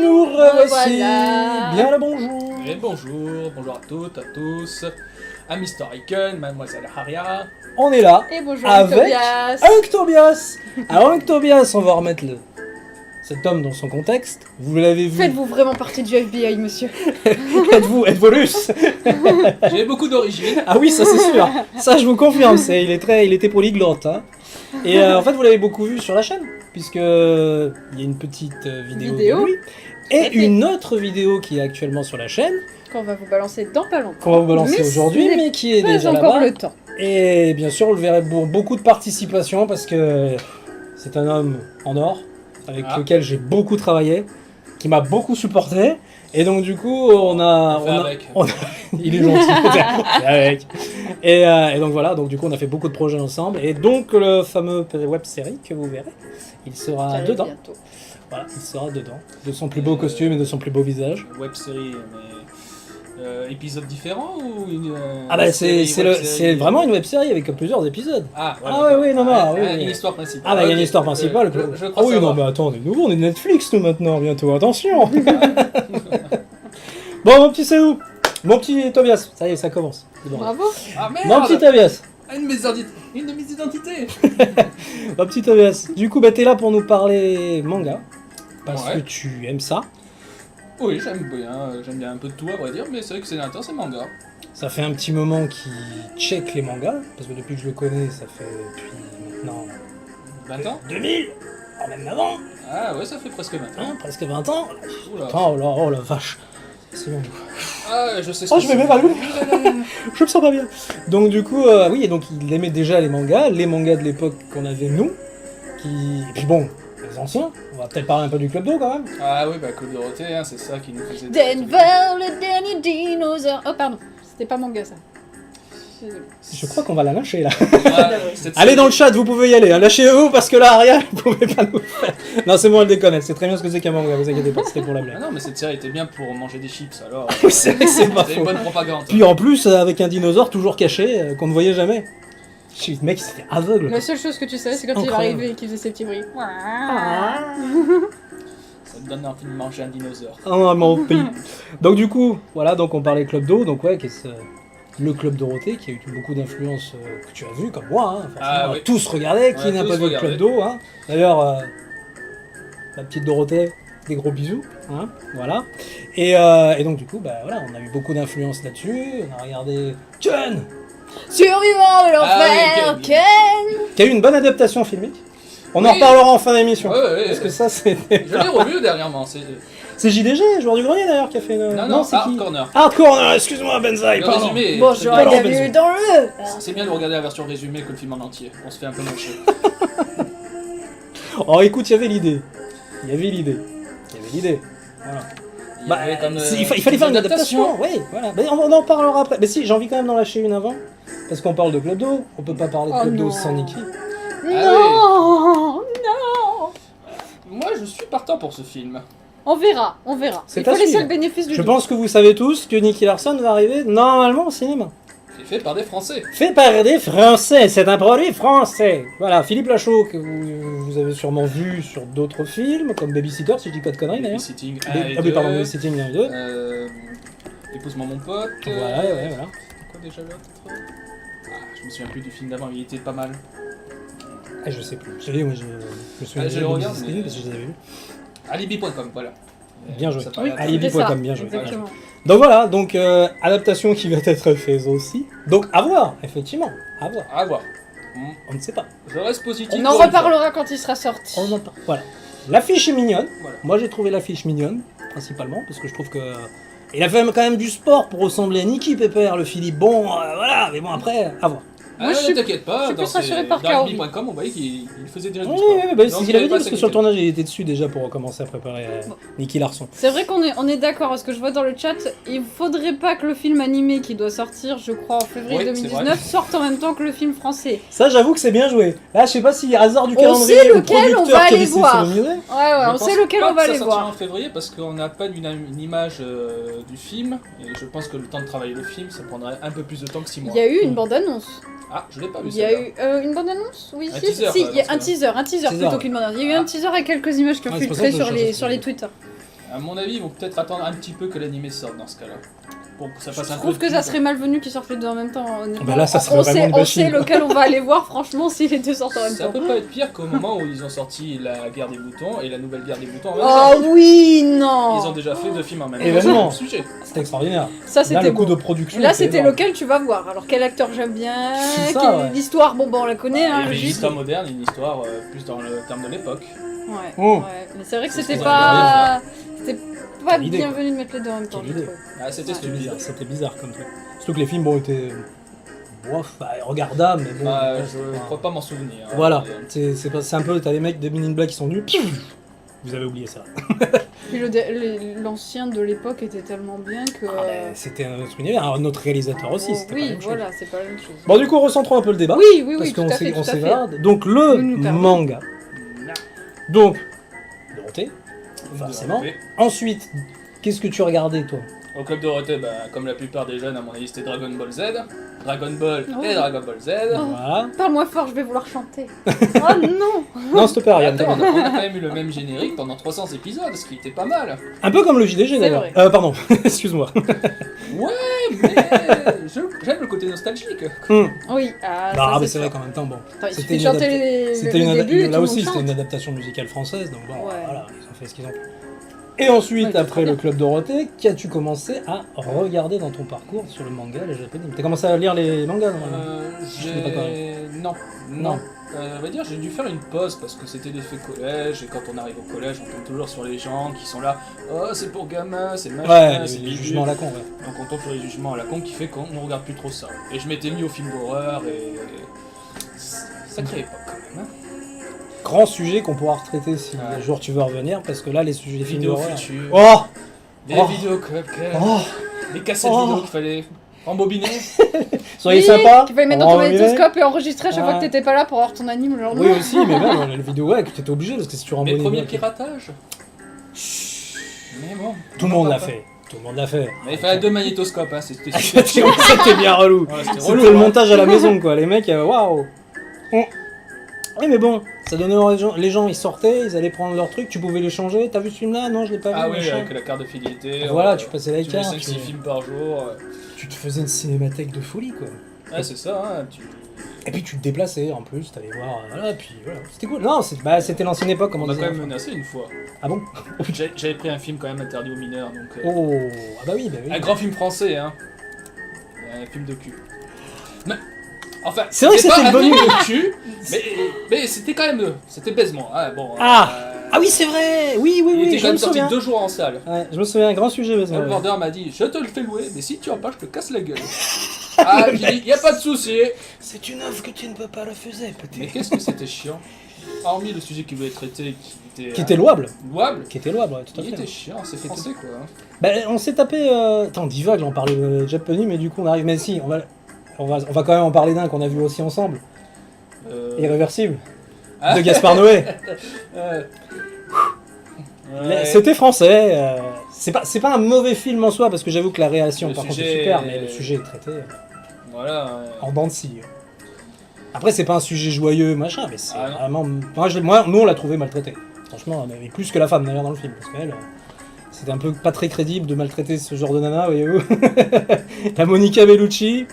nous revoici. Voilà. Bien le bonjour. Et bonjour à toutes, à tous, à Mr. Icon, Mademoiselle Haria. On est là Et bonjour avec Tobias. Tobias. Alors avec Tobias, on va remettre cet homme dans son contexte. Vous l'avez vu. Faites-vous vraiment partie du FBI, monsieur? Êtes-vous russe? J'ai beaucoup d'origine. Ah oui, ça c'est sûr. Ça je vous confirme. Il était polyglotte. Hein. Et en fait, vous l'avez beaucoup vu sur la chaîne, puisque il y a une petite vidéo de lui et une autre vidéo qui est actuellement sur la chaîne. Qu'on va vous balancer dans pas longtemps. Qu'on va vous balancer aujourd'hui, mais qui est déjà encore là-bas. le temps. Et bien sûr, vous le verrez pour beaucoup de participation parce que c'est un homme en or avec lequel j'ai beaucoup travaillé, qui m'a beaucoup supporté. Et donc du coup, il est gentil. C'est avec. Et donc voilà, donc du coup, on a fait beaucoup de projets ensemble. Et donc le fameux web série que vous verrez, il sera dedans. Bientôt. Voilà, il sera dedans, de son plus beau costume et de son plus beau visage. Web série, mais épisode différent ou une Ah bah c'est vraiment une web série avec plusieurs épisodes. Ah, voilà, ah oui, non, non, oui. Une histoire principale. Ah bah il y a une histoire principale. Je Ah oui, non mais attends, on est nouveau, on est Netflix nous maintenant, bientôt, attention. Bon mon petit Cédou, mon petit Tobias, ça y est, ça commence. Bravo. Ah merde. Mon petit Tobias. Une de mes identités. Mon petit Tobias, du coup bah t'es là pour nous parler manga, parce que tu aimes ça. Oui, j'aime bien un peu de tout à vrai dire, mais c'est vrai que c'est intéressant, c'est manga. Ça fait un petit moment qu'il check les mangas, parce que depuis que je le connais, ça fait depuis maintenant... 20 ans 2000. Oh, même avant. Ah ouais, ça fait presque 20 ans. Hein, presque 20 ans. Oula. Oh la vache. C'est bon. Ah, je sais ce Oh, que je vais même pas je me sens pas bien. Donc du coup, oui, et donc il aimait déjà les mangas de l'époque qu'on avait nous, et puis bon, les anciens. On va peut-être parler un peu du Club d'eau quand même. Ah oui, bah Claude Dorothée, hein, c'est ça qui nous faisait... Denver, le dernier dinosaure. Oh pardon, c'était pas manga ça. Je crois qu'on va la lâcher là. Ouais, Allez dans le chat, vous pouvez y aller. Hein. Lâchez-vous parce que là, Aria, vous pouvez pas nous faire. Non, c'est bon, elle déconne. C'est très bien ce que c'est qu'un manga, vous inquiétez pas, c'était pour la blague. Ah non, mais cette série était bien pour manger des chips, alors... C'est vrai que c'est pas C'est faux. une bonne propagande. Puis en plus, avec un dinosaure toujours caché, qu'on ne voyait jamais. Le mec, il s'était aveugle. La seule chose que tu savais, c'est quand il Incroyable. arrivait et qu'il faisait ses petits bruits. Ça te donne envie de manger un dinosaure. Ah non, mon pays. Donc du coup, voilà, donc on parlait Club d'eau, donc ouais, qu'est-ce le Club Dorothée qui a eu beaucoup d'influence que tu as vu comme moi, hein, forcément, on a tous regardé, qui n'a pas vu le Club d'eau, hein. D'ailleurs, la petite Dorothée, des gros bisous, hein, voilà. Et donc du coup, bah voilà, on a eu beaucoup d'influence là-dessus, on a regardé Ken, Survivant de l'enfer, oui, Ken. qui a eu une bonne adaptation filmique. On en reparlera en fin d'émission. Ouais, Parce que ça, c'était... Je l'ai revu dernièrement, C'est JDG, joueur du grenier d'ailleurs, qui a fait une... Non, c'est Hard qui Corner. Hard Corner, excuse-moi Benzaï, Le pardon. résumé, Bon, c'est j'aurais bien. bien vu dans le. C'est bien de regarder la version résumée que le film en entier. On se fait un peu mocher. Oh écoute, il y avait l'idée. Voilà. Bah, il fallait faire une adaptation, oui, voilà. Mais on en parlera après. Mais si, j'ai envie quand même d'en lâcher une avant. Parce qu'on parle de Club d'eau, on peut pas parler de Oh Club d'eau non. sans Nikki. Non, non. Moi, je suis partant pour ce film. On verra. C'est Il faut à laisser suivre. le bénéfice du Je doute. pense que vous savez tous que Nicky Larson va arriver normalement au cinéma. C'est fait par des Français. Fait par des Français, c'est un produit français. Voilà, Philippe Lachaud, que vous avez sûrement vu sur d'autres films, comme Babysitter, si je dis pas de conneries d'ailleurs. Babysitting 1 et Ah oui, 2. pardon, Babysitting 1 et 2. Épouse-moi mon pote. Voilà, ouais, voilà. C'est quoi déjà l'autre je me souviens plus du film d'avant, il était pas mal. Ah, je sais plus. Je sais, moi, je me souviens Je le regarde, Babysitting mais- parce que je les avais vus. Alibi.com, voilà. Bien joué. Ça paraît Oui, Alibi.com, c'est ça, bien joué. Exactement. Donc voilà, donc adaptation qui va être faite aussi. Donc à voir, effectivement, à voir. À voir. On ne sait pas. Je reste positif. On en pour une reparlera quand il sera sorti. On en parle. Voilà. L'affiche est mignonne. Voilà. Moi j'ai trouvé l'affiche mignonne, principalement, parce que je trouve que... Il a fait quand même du sport pour ressembler à Nicky Pepper, le Philippe. Bon, voilà, mais bon après, à voir. Ah, Moi, je suis- t'inquiète pas, je suis dans plus rassurée par dans Kaori. Alibi.com, on voyait qu'il faisait déjà du Oui, sport. oui, bah, Donc, c'est ce il qu'il avait avait dit, pas parce que sur le s'inquiéter. tournage il était dessus déjà pour commencer à préparer Nicky Larson. C'est vrai qu'on est d'accord, parce que je vois dans le chat, il faudrait pas que le film animé qui doit sortir, je crois, en février Oui, c'est 2019, sorte en même temps que le film français. Ça j'avoue que c'est bien joué. Là je sais pas si hasard du On calendrier sait ou lequel on producteur va qui a aller décidé de voir. se le miser. Ouais, Je on pense sait lequel pas on va que aller ça sortira voir. en février parce qu'on n'a pas une image du film et je pense que le temps de travailler le film ça prendrait un peu plus de temps que 6 mois. Il y a eu une bande-annonce. Ah, je l'ai pas vu Il y a celle-là. eu une bande-annonce. Oui, Un si, teaser, si, quoi, il y a dans un ce teaser Teaser. plutôt qu'une bande-annonce. Il y a eu un teaser avec quelques images qui ont Ouais, c'est pour filtré ça que je sur cherche les ce Twitter. À mon avis, ils vont peut-être attendre un petit peu que l'animé sorte dans ce cas-là. Pour que ça fasse Je un peu trouve de que pub. ça serait malvenu qu'ils sortent les deux en même temps. Honnêtement. Bah là, ça serait on vraiment sait, une on sait bashing. lequel on va aller voir, franchement, si les deux sortent en même Ça temps. peut pas être pire qu'au moment où ils ont sorti la guerre des boutons et la nouvelle guerre des boutons en même Oh temps. oui, non. Ils ont déjà fait 2 films en même Événement. sur le sujet. C'était extraordinaire. Ça, Là, c'était le coup beau. de production. Là, était c'était énorme. lequel tu vas voir. Alors, quel acteur j'aime bien, C'est ça, ouais. l'histoire, bon, on la connaît, Il y hein, avait une juste. histoire moderne et une histoire plus dans le terme de l'époque. Ouais, Oh. ouais. Mais c'est vrai que C'est c'était ce pas... C'était pas Quelle idée, bienvenu de mettre les deux en même temps, Quelle je idée. trouve. Ah, c'était C'était stupide. bizarre, c'était bizarre comme truc. Surtout que les films, bon, étaient. Bof, bah, regardables, mais bon. Ah, ouais, je c'est- crois pas m'en souvenir. Voilà, c'est un peu. T'as les mecs de Men in Black qui sont nus. Piou. Vous avez oublié ça. Puis l'ancien de l'époque était tellement bien que... Ah, bah, c'était un autre univers, un autre réalisateur aussi, c'était pas la Oui, même chose. voilà, c'est pas la même chose. Bon, du coup, recentrons un peu le débat. Oui, oui, parce oui, tout qu'on à fait, tout à fait. s'égarde. Donc, le Nous nous perdons. manga. Non. Donc, Dorothée, forcément. Oui. Ensuite, qu'est-ce que tu regardais, toi? Au Club Dorothée, bah, comme la plupart des jeunes, à mon avis, c'était Dragon Ball Z. Dragon Ball Oh. et Dragon Ball Z. Oh. Voilà. Parle-moi fort, je vais vouloir chanter. Oh non. Non, s'il te plaît, Ariane, Attends, t'as on a quand même eu le même générique pendant 300 épisodes, ce qui était pas mal. un peu comme le JDG, C'est d'ailleurs. vrai. Pardon, excuse-moi. Ouais, mais j'aime le côté nostalgique. Oui, ah, Bah, ça, mais c'est c'est vrai sûr. qu'en même temps, bon. Attends, il C'était suffit de une chanter C'était le une début et tout là le aussi, monde c'était chante. une adaptation musicale française, donc bon, Ouais. voilà, ils ont fait ce qu'ils ont pu. Et ensuite, Ouais, c'est après très le bien. Club Dorothée, qu'as-tu commencé à regarder dans ton parcours sur le manga, les japonais? T'as commencé à lire les mangas, normalement? Je l'ai pas corrigé. Non, Non. non. On va dire, j'ai dû faire une pause parce que c'était l'effet collège, et quand on arrive au collège, on tombe toujours sur les gens qui sont là. Oh, c'est pour gamins, c'est machin, Ouais, c'est les bidule. jugements à la con, ouais. Donc on tombe sur les jugements à la con qui fait qu'on ne regarde plus trop ça. Et je m'étais mis au film d'horreur et. Sacrée époque quand même. Hein. Grand sujet qu'on pourra retraiter si Ouais. un jour tu veux revenir, parce que là, les sujets des films Vidéos d'horreur... futures, Oh les Oh. vidéoclips, Oh les cassettes Oh. vidéo qu'il fallait embobiner. Soyez Oui, sympa qu'il fallait mettre on dans ton va revenir. magnétoscope et enregistrer à chaque fois Ah. que t'étais pas là pour avoir ton anime le lendemain. Oui aussi, mais même les vidéos, ouais, que t'étais obligé, parce que si tu Mes rembobines... premiers ouais, piratages. Mais bon. Tout le monde l'a fait. Tout le monde l'a fait. Mais il fallait 2 magnétoscopes, hein, c'était C'était super. bien relou. Ouais, c'était C'était relou, le hein. montage à la maison, quoi. Les mecs, waouh. Oui, mais bon, ça donnait envie aux gens. Les gens, ils sortaient, ils allaient prendre leur truc. Tu pouvais les changer. T'as vu ce film-là? Non, je l'ai pas Ah vu. oui, machin. avec la carte de fidélité. Voilà, tu passais la tu carte. faisais 5-6 films par jour. Tu te faisais une cinémathèque de folie, quoi. Ouais, c'est ça, hein. Et puis tu te déplaçais en plus, t'allais voir. Voilà, puis voilà. C'était cool. Non, c'était l'ancienne époque, comme On on m'a disait. quand même menacé une fois. Ah bon? J'avais pris un film quand même interdit aux mineurs, donc. Oh, ah bah oui, bah oui. Un grand film français, hein. Un film de cul. Mais, enfin, C'est vrai que pas c'était un le film bonus. de cul, mais c'était quand même. C'était baisement. Hein, bon, Ah oui, c'est vrai. Oui, oui, Il oui, était je quand me même sorti souviens. 2 jours en salle. Ouais, je me souviens, un grand sujet, vas-y. Le vendeur m'a dit, je te le fais louer, mais si tu en pas, je te casse la gueule. Ah, j'ai dit, y a pas de souci. C'est une œuvre que tu ne peux pas refuser, Mais peut-être. qu'est-ce que c'était chiant. Hormis le sujet qu'il voulait traiter, Qui était louable. louable, Qui était louable, ouais, tout à il fait. était chiant, c'est français quoi. hein. Bah, on s'est tapé. Attends, on divague, là, on parlait de japonais, mais du coup, on arrive. Mais si, on va quand même en parler d'un qu'on a vu aussi ensemble. Irréversible. Ah. De Gaspard Noé. Ouais. C'était français. C'est pas un mauvais film en soi, parce que j'avoue que la réaction, Le par contre, sujet est super, est- mais le sujet est traité Voilà. en dents de scie. Après, c'est pas un sujet joyeux, machin, mais c'est Ah, non. vraiment. Nous, on l'a trouvé maltraité. Franchement, on avait plus que la femme d'ailleurs dans le film, parce qu'elle. C'était un peu pas très crédible de maltraiter ce genre de nana, voyez-vous. La Monica Bellucci,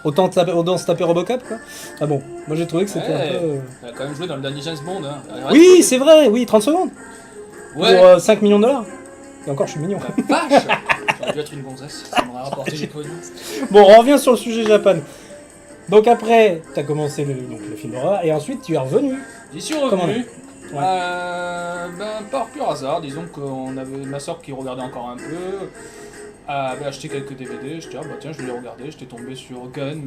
autant se taper Robocop, quoi. Ah bon, moi j'ai trouvé que c'était Ouais. un peu. Il a quand même joué dans le dernier James Bond. Hein. Oui, c'est vrai, oui, 30 secondes. Ouais. Pour 5 millions de dollars. Et encore, je suis mignon. La vache. J'aurais dû être une gonzesse, ça m'aurait rapporté des pognon. Bon, on revient sur le sujet Japan. Donc après, t'as commencé le film d'horreur, et ensuite tu es revenu. J'y suis Comment revenu. Ouais. Par pur hasard, disons qu'on avait ma soeur qui regardait encore un peu, avait acheté quelques DVD, je dis ah bah tiens je vais les regarder, j'étais tombé sur Gun,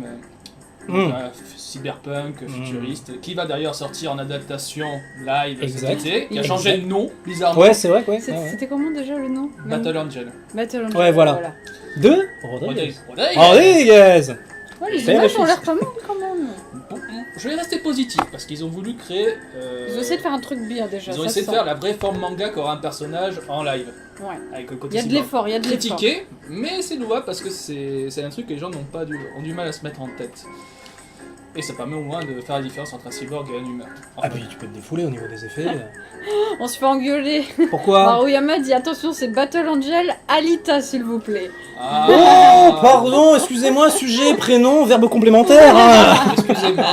Mm. un cyberpunk futuriste, qui va d'ailleurs sortir en adaptation live Exact. cet été, qui a Exact. changé de nom, bizarrement, Ouais, c'est vrai, ouais. C'est- ouais, ouais. C'était comment déjà le nom Battle Angel. Battle Angel. Ouais, voilà. De Rodriguez. Rodriguez. Rodriguez. Ouais, les C'est images réfléchi. ont l'air pas mal quand même. Bon, je vais rester positif, parce qu'ils ont voulu créer... Ils ont essayé de faire un truc bien déjà. ils ont ça essayé de se faire sent. la vraie forme manga qu'aura un personnage en live, Ouais. avec le Il côté y a de cyber. l'effort, il y a de l'effort. Critiqué, mais c'est louable parce que c'est un truc que les gens ont du mal à se mettre en tête. Et ça permet au moins de faire la différence entre un cyborg et un humain. Ah, puis tu peux te défouler au niveau des effets. On se fait engueuler. Pourquoi? Maruyama dit attention, c'est Battle Angel, Alita s'il vous plaît. Oh, pardon, excusez-moi, sujet, prénom, verbe complémentaire. Hein. Excusez-moi.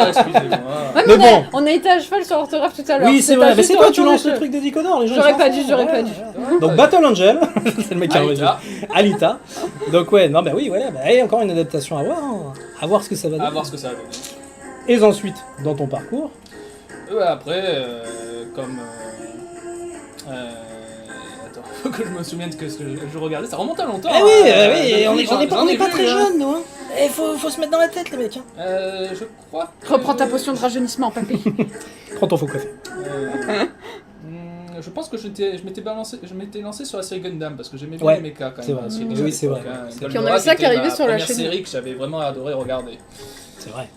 Ouais, Mais mais bon. on a été à cheval sur l'orthographe tout à l'heure. Oui, c'est vrai, mais juste c'est toi, tu retourné lances le sur- truc des Dicodor, les gens. J'aurais ils pas s'en dû, foutent, j'aurais ouais, pas dû. ouais. Donc Battle Angel, c'est le mec qui a Alita. enregistré. Alita. Donc ouais, non, bah oui, voilà, bah, et encore une adaptation à voir, hein. À voir ce que ça va donner. À voir ce que ça va donner. Et ensuite, dans ton parcours, Ouais, après, comme. Attends, faut que je me souvienne de ce que je regardais. Ça remonte à longtemps. eh oui, depuis, on est j'en ai pas vu, très hein. jeunes, nous, hein. Eh, faut se mettre dans la tête, les mecs, hein. Je crois. Reprends ta potion de rajeunissement, papy. Prends ton faux café. Je pense que je m'étais lancé sur la série Gundam parce que j'aimais bien Ouais, les mechas quand c'est même. vrai, aussi, oui, c'est vrai. Goldorak Puis on avait ça qui était arrivait ma sur la première chaîne. série que j'avais vraiment adoré regarder. C'est vrai.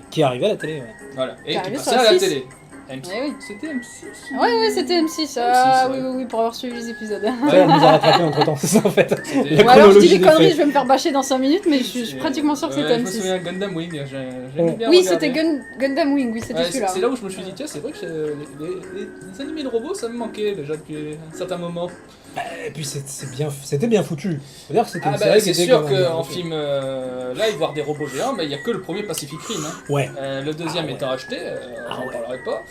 Qui est arrivé à la télé, ouais. Voilà. Et Qui qui arrivait passait sur à la la 6. télé. M6. Eh oui. C'était M6. Ouais, c'était M6. M6, Oui, ouais. oui, pour avoir suivi les épisodes. Ouais, elle nous a rattrapé entre temps, c'est ça en fait. C'était- La Ou alors je dis chronologie des des conneries, faits. je vais me faire bâcher dans 5 minutes, mais je suis pratiquement sûre que c'était Je me M6. souviens Gundam Wing, j'aimais bien Oui, regarder. c'était Gundam Wing, oui, c'était Ouais, celui-là. c'est là où je me suis dit, tiens, c'est vrai que les animés de robots, ça me manquait déjà depuis un certain moment. Et puis c'était bien foutu. Faut dire que c'était Ah une bah série c'est qui était sûr quand même bien qu'en foutue. film live, voir des robots géants, il n'y a que le premier Pacific Rim. Hein. Ouais. Le deuxième Ah ouais. étant acheté, Ah j'en ouais. parlerai pas.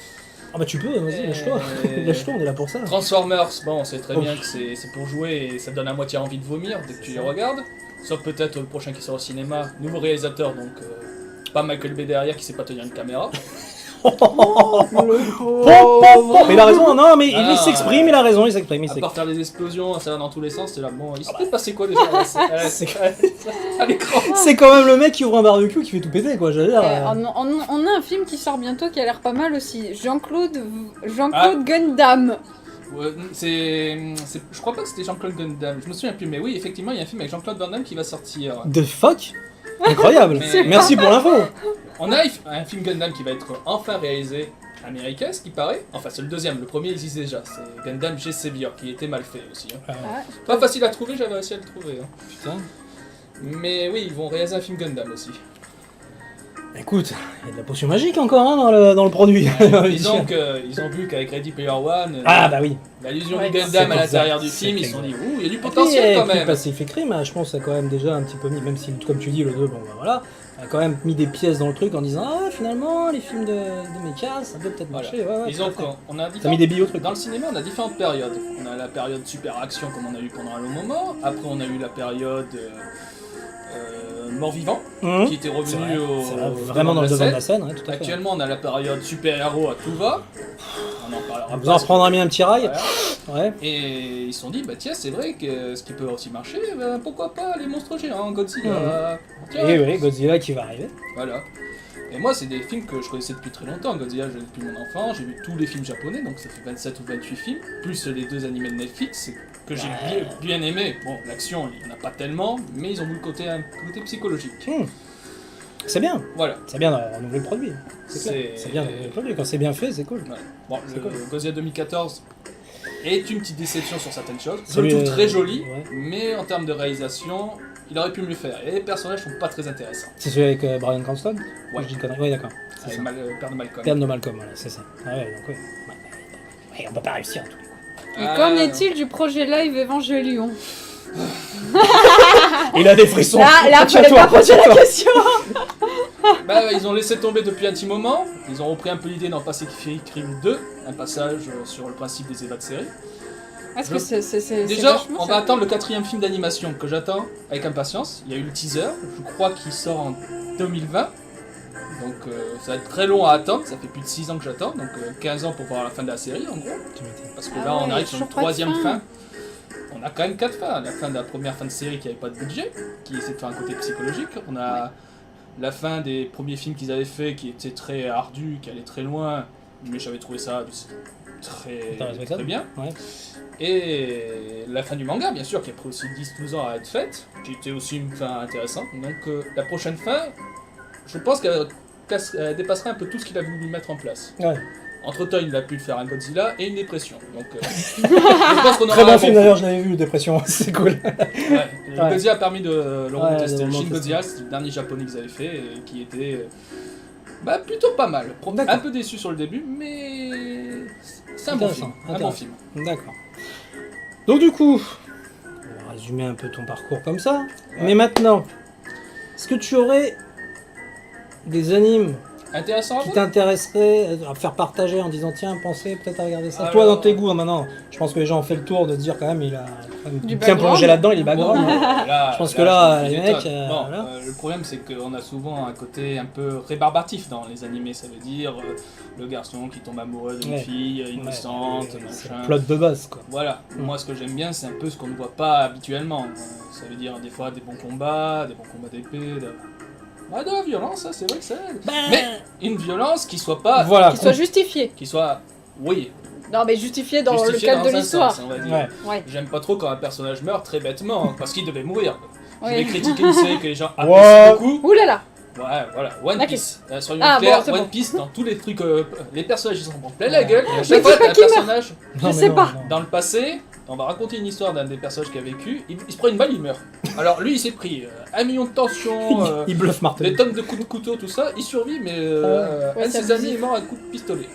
Ah bah tu peux, vas-y, Et- lâche-toi. Lâche-toi, on est là pour ça. Transformers, bon, on sait très Oh. bien que c'est pour jouer et ça te donne à moitié envie de vomir dès que tu les regardes. Sauf peut-être le prochain qui sort au cinéma, nouveau réalisateur, donc pas Michael Bay derrière qui sait pas tenir une caméra. Mais il a raison, non, mais Ah, il s'exprime, il a raison, il s'exprime. À part faire des explosions, ça va dans tous les sens, c'est là, bon, il s'était passé quoi déjà à l'écran. C'est quand même le mec qui ouvre un barbecue qui fait tout péter, quoi, j'allais dire. On a un film qui sort bientôt qui a l'air pas mal aussi. Jean-Claude Ah. Gundam. Ouais, je crois pas que c'était Jean-Claude Gundam, je me souviens plus, mais oui, effectivement, il y a un film avec Jean-Claude Van Damme qui va sortir. The fuck Incroyable. Mais- Merci pour l'info. On a un film Gundam qui va être enfin réalisé américain, ce qui paraît. Enfin, c'est le deuxième, le premier existe déjà. C'est Gundam GC Bjork, qui était mal fait aussi. Hein. Ah, Pas facile à trouver, j'avais réussi à le trouver. Hein. Putain. Mais oui, ils vont réaliser un film Gundam aussi. Écoute, il y a de la potion magique encore hein, dans le produit. Disons qu'ils ont vu qu'avec Ready Player One, Ah bah oui. l'allusion Ouais, du c'est Gundam à pour l'intérieur ça. du film, C'est ils se sont dit, exact. ouh, il y a du Et potentiel quand puis même. Pacific Rim, je pense, ça a quand même déjà un petit peu mis, même si, comme tu dis, le 2, bon bah voilà, a quand même mis des pièces dans le truc en disant ah finalement les films de mecha ça peut peut-être Voilà. marcher. Ouais, ouais, Disons tout à fait. qu'on a Ça a mis des billes au truc. Dans le cinéma, on a différentes périodes. On a la période super action comme on a eu pendant un long moment. Après, on a eu la période mort-vivant Hum. qui était C'est revenu vrai, au c'est vrai, vraiment dans le devant de la scène, ouais, tout à fait. Actuellement, on a la période super-héros à tout va. On en parlera Vous en reprendrez bien un petit rail. Voilà. Ouais. Et ils se sont dit, bah tiens, c'est vrai que ce qui peut aussi marcher, bah, pourquoi pas les monstres géants, Godzilla. Tiens. Et oui, Godzilla qui va arriver. Voilà. Et moi, c'est des films que je connaissais depuis très longtemps. Godzilla, je l'ai depuis mon enfant. J'ai vu tous les films japonais, donc ça fait 27 ou 28 films, plus les 2 animés de Netflix que j'ai bien aimé. Bon, l'action, il n'y en a pas tellement, mais ils ont vu un côté psychologique. C'est bien. Voilà. C'est bien de renouveler le produit. C'est clair. C'est- C'est bien de renouveler le produit. Quand c'est bien fait, c'est cool. Ouais. Bon, C'est le cool. Godzilla 2014 est une petite déception sur certaines choses. Je Celui, le trouve très joli, ouais. mais en termes de réalisation, il aurait pu mieux faire. Et les personnages sont pas très intéressants. C'est celui avec Bryan Cranston Ouais. Je dis une connerie. Ouais, d'accord. C'est Avec ça. Père de Malcolm. Terme de Malcolm, voilà, c'est ça. Ah ouais, donc ouais. Ouais, on peut pas réussir à tous les coups. Et Ah, qu'en non. est-il du projet live Evangelion? Il a des frissons. Là, fallait Tiens-toi, pas poser la tiens-toi. question. Bah, ils ont laissé tomber depuis un petit moment. Ils ont repris un peu l'idée dans Pacific Rim 2, un passage sur le principe des ébats de série. Est-ce que c'est Déjà, vachement, on ça va attendre le 4ème film d'animation que j'attends avec impatience. Il y a eu le teaser, je crois qu'il sort en 2020. Donc ça va être très long à attendre, ça fait plus de 6 ans que j'attends, donc 15 ans pour voir la fin de la série en gros. Tu m'étonnes. Parce que Ah là on ouais, arrive sur une toujours pas de 3ème fin. fin. On a quand même 4 fins. La fin de la première fin de série qui avait pas de budget, qui essaie de faire un côté psychologique. On a la fin des premiers films qu'ils avaient fait qui était très ardu, qui allait très loin, mais j'avais trouvé ça très bien. Ouais. Et la fin du manga, bien sûr, qui a pris aussi 10-12 ans à être faite, qui était aussi une fin intéressante. Donc la prochaine fin, je pense qu'elle dépassera un peu tout ce qu'il a voulu mettre en place. Ouais. Entre-temps, il a pu faire un Godzilla et une dépression. Donc, je pense qu'on aura Très un bon bon film d'ailleurs, je l'avais vu, Dépression, c'est cool. Ouais, le Ouais. Godzilla a permis de le Ouais, retester. de Le le Shin retester. Godzilla, c'est le dernier japonais qu'ils avaient fait et qui était plutôt pas mal. D'accord. Un peu déçu sur le début, mais C'est un bon film. Intéressant, Un bon intéressant. film. D'accord. Donc du coup, on va résumer un peu ton parcours comme ça. Ouais. Mais maintenant, est-ce que tu aurais des animes Intéressant à qui voir. t'intéresseraient à faire partager en disant tiens, pensez peut-être à regarder ça. Alors- Toi, dans tes goûts, hein, maintenant, je pense que les gens ont fait le tour de dire quand même, il a quand même Du bien background. plongé là-dedans, il est background. Bon, là, Je pense que là, je les me mecs, étonne. Bon, voilà. le problème, c'est qu'on a souvent un côté un peu rébarbatif dans les animés. Ça veut dire le garçon qui tombe amoureux d'une Ouais. fille innocente, Ouais, c'est machin. le plot de base, quoi. Voilà, moi ce que j'aime bien c'est un peu ce qu'on ne voit pas habituellement. Ça veut dire des fois des bons combats d'épée, de la violence, ça, c'est vrai que ça aide. Mais une violence qui soit pas... Voilà. Qui soit justifié. Qui soit... Oui, Non, mais justifié dans le justifiée cadre de dans un l'histoire. sens, on va dire. Ouais. Ouais. J'aime pas trop quand un personnage meurt très bêtement, parce qu'il devait mourir. Je vais Oui. critiquer une série que les gens Wow. apprécient beaucoup. Ouh là là. Ouais, voilà, One Ok. Piece. Soyons Ah, clairs, bon, c'est One bon. Piece, dans tous les trucs, les personnages ils s'en prennent plein la gueule. Et à Mais chaque fois, dis pas t'as un qu'il meurt. personnage... Non, mais sais non, pas. non. Dans le passé, on va raconter une histoire d'un des personnages qui a vécu. Il se prend une balle, il meurt. Alors lui, il s'est pris 1 million de tensions, Il bluffe Martin. des tonnes de coups de couteau, tout ça. Il survit, mais Ouais, un de c'est ses amis abusif. est mort à coup de pistolet.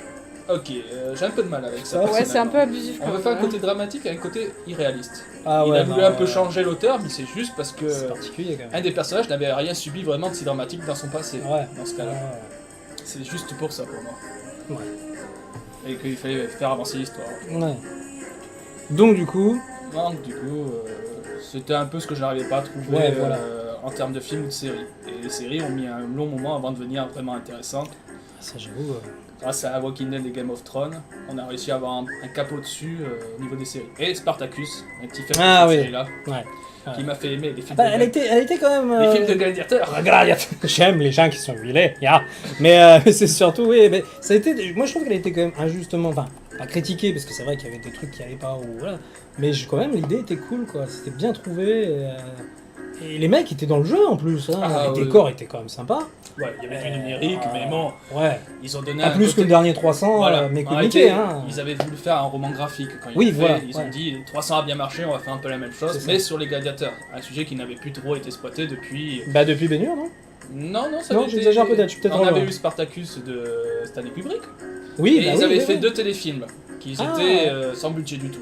Ok, j'ai un peu de mal avec ça. Ouais, Ouais, c'est un peu personnellement. abusif. On quand veut même, faire un hein. côté dramatique et un côté irréaliste. Ah Il ouais, a voulu non, un peu changer l'auteur, mais c'est juste parce que C'est particulier quand même. un des personnages n'avait rien subi vraiment de si dramatique dans son passé. Ouais. Dans ce cas-là. Ouais. C'est juste pour ça pour moi. Ouais. Et qu'il fallait faire avancer l'histoire. Ouais. Donc du coup, Donc du coup, c'était un peu ce que je n'arrivais pas à trouver Ouais, voilà. en termes de films ou de séries. Et les séries ont mis un long moment avant de devenir vraiment intéressantes. ça j'avoue. Grâce à Walking Dead et Game of Thrones, on a réussi à avoir un cap au-dessus au niveau des séries. Et Spartacus, un petit fait Ah de oui. cette série-là, Ouais. qui m'a fait aimer les films, Bah, de, elle était quand même. les films de gladiateurs. J'aime les gens qui sont huilés, yeah. Mais c'est surtout, oui, mais ça a été. Moi je trouve qu'elle a été quand même injustement. Enfin, pas critiquée, parce que c'est vrai qu'il y avait des trucs qui allaient pas, ou voilà. Mais quand même, l'idée était cool, quoi. C'était bien trouvé. Et les mecs étaient dans le jeu en plus. Hein. Ah, les oui. décors étaient quand même sympas. Ouais, il y avait du numérique, mais bon, Ouais. ils ont donné Pas un plus que côté- le dernier 300, Voilà. mais En communiqué, réalité, hein. ils avaient voulu faire un roman graphique quand ils Oui, l'ont fait. voilà, Ils ouais. ont dit 300 a bien marché, on va faire un peu la même chose, C'est ça. mais sur les gladiateurs. Un sujet qui n'avait plus trop été exploité depuis. Bah, depuis Bénure, non Non, ça Non, avait été- j'exagère peut-être, je suis peut-être On trop avait loin. eu Spartacus de Stanley Kubrick. Oui, Et bah ils oui, avaient oui, fait oui. 2 téléfilms qui Ah. étaient sans budget du tout.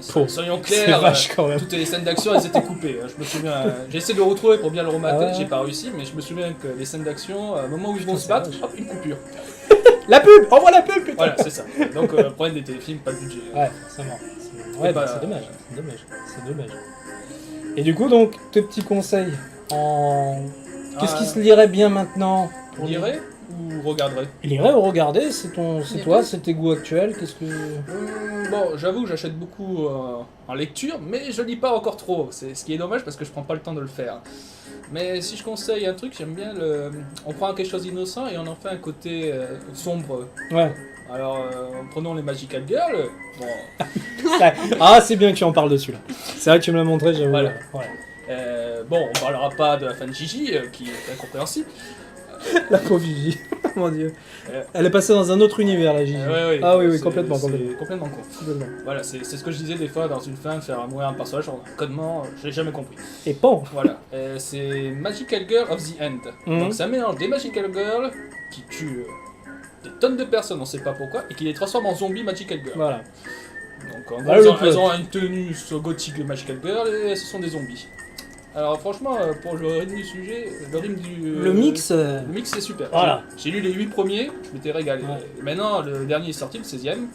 Faux. Soyons C'est clairs, vache quand même. toutes les scènes d'action elles étaient coupées. Je me souviens, j'ai essayé de le retrouver pour bien le remater, Ah ouais. j'ai pas réussi, mais je me souviens que les scènes d'action, au moment où ils vont Putain, se battre, c'est hop, une coupure. La pub Envoie la pub, putain Voilà, c'est ça. Donc, problème des téléfilms, pas de budget. Ouais, c'est mort. Ouais, bah, c'est dommage, c'est dommage, c'est dommage. Et du coup, donc, tes petits conseils en... Qu'est-ce qui se lirait bien maintenant Vous lirez ou regarderez Lirait ou regarder, c'est Les toi, deux. c'est tes goûts actuels, qu'est-ce que... Bon, j'avoue que j'achète beaucoup en lecture, mais je lis pas encore trop. C'est ce qui est dommage parce que je prends pas le temps de le faire. Mais si je conseille un truc, j'aime bien le. On prend quelque chose d'innocent et on en fait un côté sombre. Ouais. Alors, prenons les Magical Girls. Bon, Ah, c'est bien que tu en parles dessus, là. C'est vrai que tu me l'as montré, j'avoue. Voilà. Ouais. bon, on parlera pas de la fin de Gigi, qui est incompréhensible. La pauvre Gigi, mon dieu. Euh. Elle est passée dans un autre univers, la Gigi. Ouais, Ah oui, c'est- complètement, c'est complètement. complètement con. Complètement. Voilà, c'est ce que je disais des fois dans une fin, faire mourir un personnage en un codement, je l'ai jamais compris. Et pan Voilà, c'est Magical Girl of the End. Mhm. Donc ça mélange des Magical Girls qui tuent des tonnes de personnes, on sait pas pourquoi, et qui les transforment en zombies Magical Girl. Voilà. Donc en gros, Voilà le plot. elles ont une tenue gothique de Magical Girl et ce sont des zombies. Alors franchement, pour le rythme du sujet, Le mix... le mix c'est super. Voilà. J'ai lu les 8 premiers, je m'étais régalé. Ouais. Et maintenant, le dernier est sorti, le 16ème.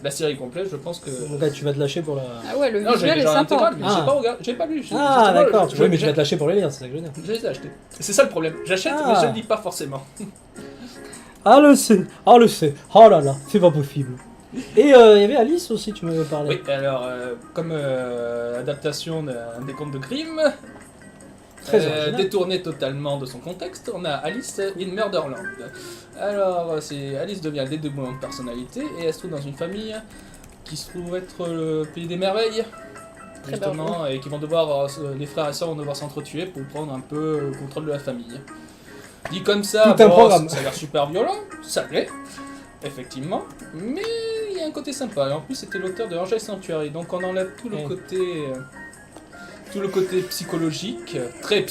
La série complète, je pense que. Donc là, tu vas te lâcher pour la... Ah ouais, le Non, j'ai visuel est déjà sympa. l'intégrale, mais Ah. j'ai pas regardé, j'ai pas lu. Ah, justement, d'accord. je- Oui, mais tu je- vas te lâcher pour les lire, c'est ça que je veux dire. Je les ai achetés. C'est ça le problème. J'achète, Ah. mais je ne lis pas forcément. Ah, le c'est. Ah, le c'est. Oh là là, c'est pas possible. Et il y avait Alice aussi, tu m'avais parlé. Oui, alors, comme adaptation d'un des contes de Grimm, Très original. détourné totalement de son contexte, on a Alice in Murderland. Alors, Alice devient le dédoublement de personnalité et elle se trouve dans une famille qui se trouve être le pays des merveilles. Très Justement, et qui vont devoir, les frères et sœurs vont devoir s'entretuer pour prendre un peu le contrôle de la famille. Dit comme ça, Tout un programme. ça a l'air super violent, ça l'est, effectivement, mais il y a un côté sympa. Et en plus, c'était l'auteur de Angel Sanctuary, donc on enlève tout le Ouais. côté psychologique, très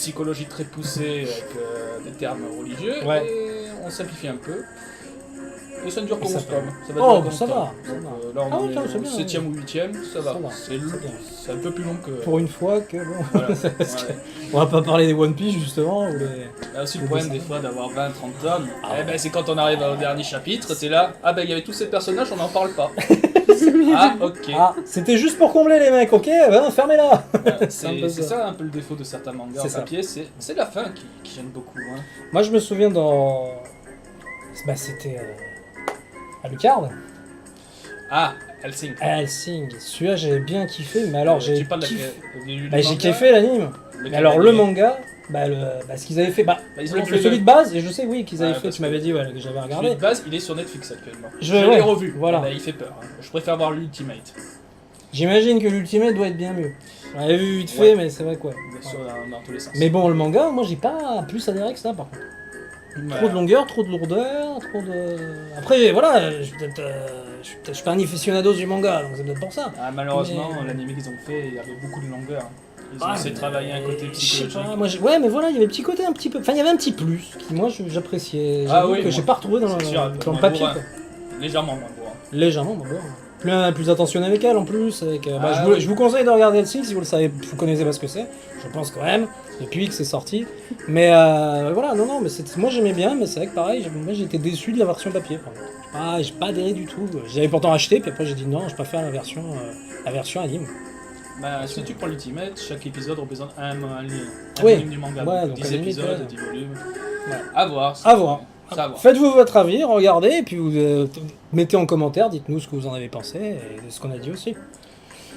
poussé avec des termes religieux, Ouais. et on simplifie un peu. Et ça ne dure que Et 11 ça tomes. Ça va Oh, durer ça 11 va, tomes. ça Donc, va. là, on Ah en oui, est c'est bien, 7ème ou 8ème, ça va. Ça va, C'est c'est bien. c'est un peu plus long que. Pour une fois que bon. Voilà. Parce que Ouais. on va pas parler des One Piece justement ou les... Là aussi, le Le problème dessin. des fois d'avoir 20-30 tomes, Ah eh ouais. ben, c'est quand on arrive au dernier chapitre, t'es là, ah ben il y avait tous ces personnages, on n'en parle pas. Ah, ok. Ah, c'était juste pour combler les mecs, ok? Ben, fermez-la. Voilà, un c'est peu c'est ça. ça un peu le défaut de certains mangas en C'est ça. papier, c'est la fin qui gêne beaucoup. Hein. Moi, je me souviens dans... Bah, c'était... à Lucarne. Ah, Helsing. À Helsing. Celui-là, j'avais bien kiffé, mais alors j'ai Tu parles kiffé... du Bah, j'ai manga, kiffé l'anime. lequel Mais alors, l'anime le manga... ce qu'ils avaient fait... Bah, ils ont fait celui de base, et je sais, oui, qu'ils avaient Ouais, fait, parce tu m'avais que- dit, ouais, que j'avais Celui regardé. de base, il est sur Netflix actuellement. Je- l'ai ouais, revu, voilà. Eh ben, il fait peur. Hein. Je préfère voir l'Ultimate. J'imagine que l'Ultimate doit être bien mieux. On l'avait vu vite fait, Ouais. mais c'est vrai quoi. Bien sûr, dans tous les sens. Mais bon, le manga, moi j'ai pas plus adhéré que ça par contre. Trop de longueur, trop de lourdeur, trop de. Après, voilà, je suis peut-être. Je suis pas un aficionados du manga, donc c'est peut-être pour ça. Ah, malheureusement, Mais- l'anime qu'ils ont fait, il y avait beaucoup de longueur. Ils ont Ah, essayé de travailler un côté je sais psychologique. pas, moi, ouais, mais voilà, il y avait le petit côté un petit peu. Enfin, il y avait un petit plus qui, moi, j'appréciais. Ah J'avoue oui, que moi, j'ai pas retrouvé dans c'est le, sûr, un peu dans le moins papier. bourrin. Quoi. Légèrement moins beau. Hein. Légèrement, bon, plus attentionné avec elle en plus. Avec, bah, Ah, je, vous, oui. je vous conseille de regarder Hellsing si vous le savez, vous connaissez pas ce que c'est. Je pense quand même, depuis que c'est sorti. Mais voilà, non, mais moi j'aimais bien, mais c'est vrai que pareil, moi j'ai été déçu de la version papier. Par contre. J'ai pas adhéré du tout. J'avais pourtant acheté, puis après j'ai dit non, je préfère la version anime. Bah, si tu prends l'Ultimate, chaque épisode représente un Oui. volume du manga. Ouais, donc donc 10 à la limite, épisodes, ouais. 10 volumes. Ouais. À voir. À voir. Ça à voir. Faites-vous votre avis, regardez, et puis vous mettez en commentaire, dites-nous ce que vous en avez pensé et de ce qu'on a dit aussi.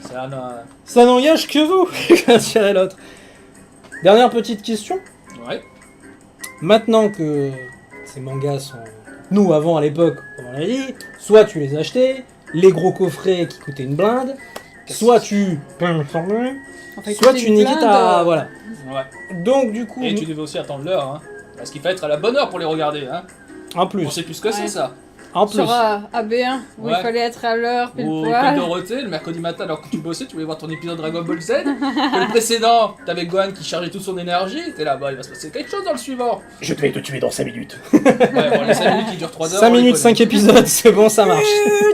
Ça, Ça n'engage que vous, comme dirait l'autre. Dernière petite question. ouais. Maintenant que ces mangas sont... Nous, avant, à l'époque, comme on l'a dit, soit tu les achetais, les gros coffrets qui coûtaient une blinde, soit tu... Enfin, Soit écoutez, tu une niquais blinde, ta... Voilà. Ouais. Donc, du coup, Et tu devais aussi attendre l'heure, hein. Parce qu'il fallait être à la bonne heure pour les regarder, hein. en plus, On sait plus ce que c'est Ouais. ça. en plus, Sur AB1, où Ouais. il fallait être à l'heure, pile Ou poil. comme Dorothée, le mercredi matin, alors que tu bossais, tu voulais voir ton épisode Dragon Ball Z. Que le précédent, t'avais Gohan qui chargeait toute son énergie. T'es là, bah il va se passer quelque chose dans le suivant. je vais te tuer dans 5 minutes. Ouais, bon, les 5 minutes qui durent 3 heures. 5 on les minutes, connaît. 5 épisodes, c'est bon, ça marche.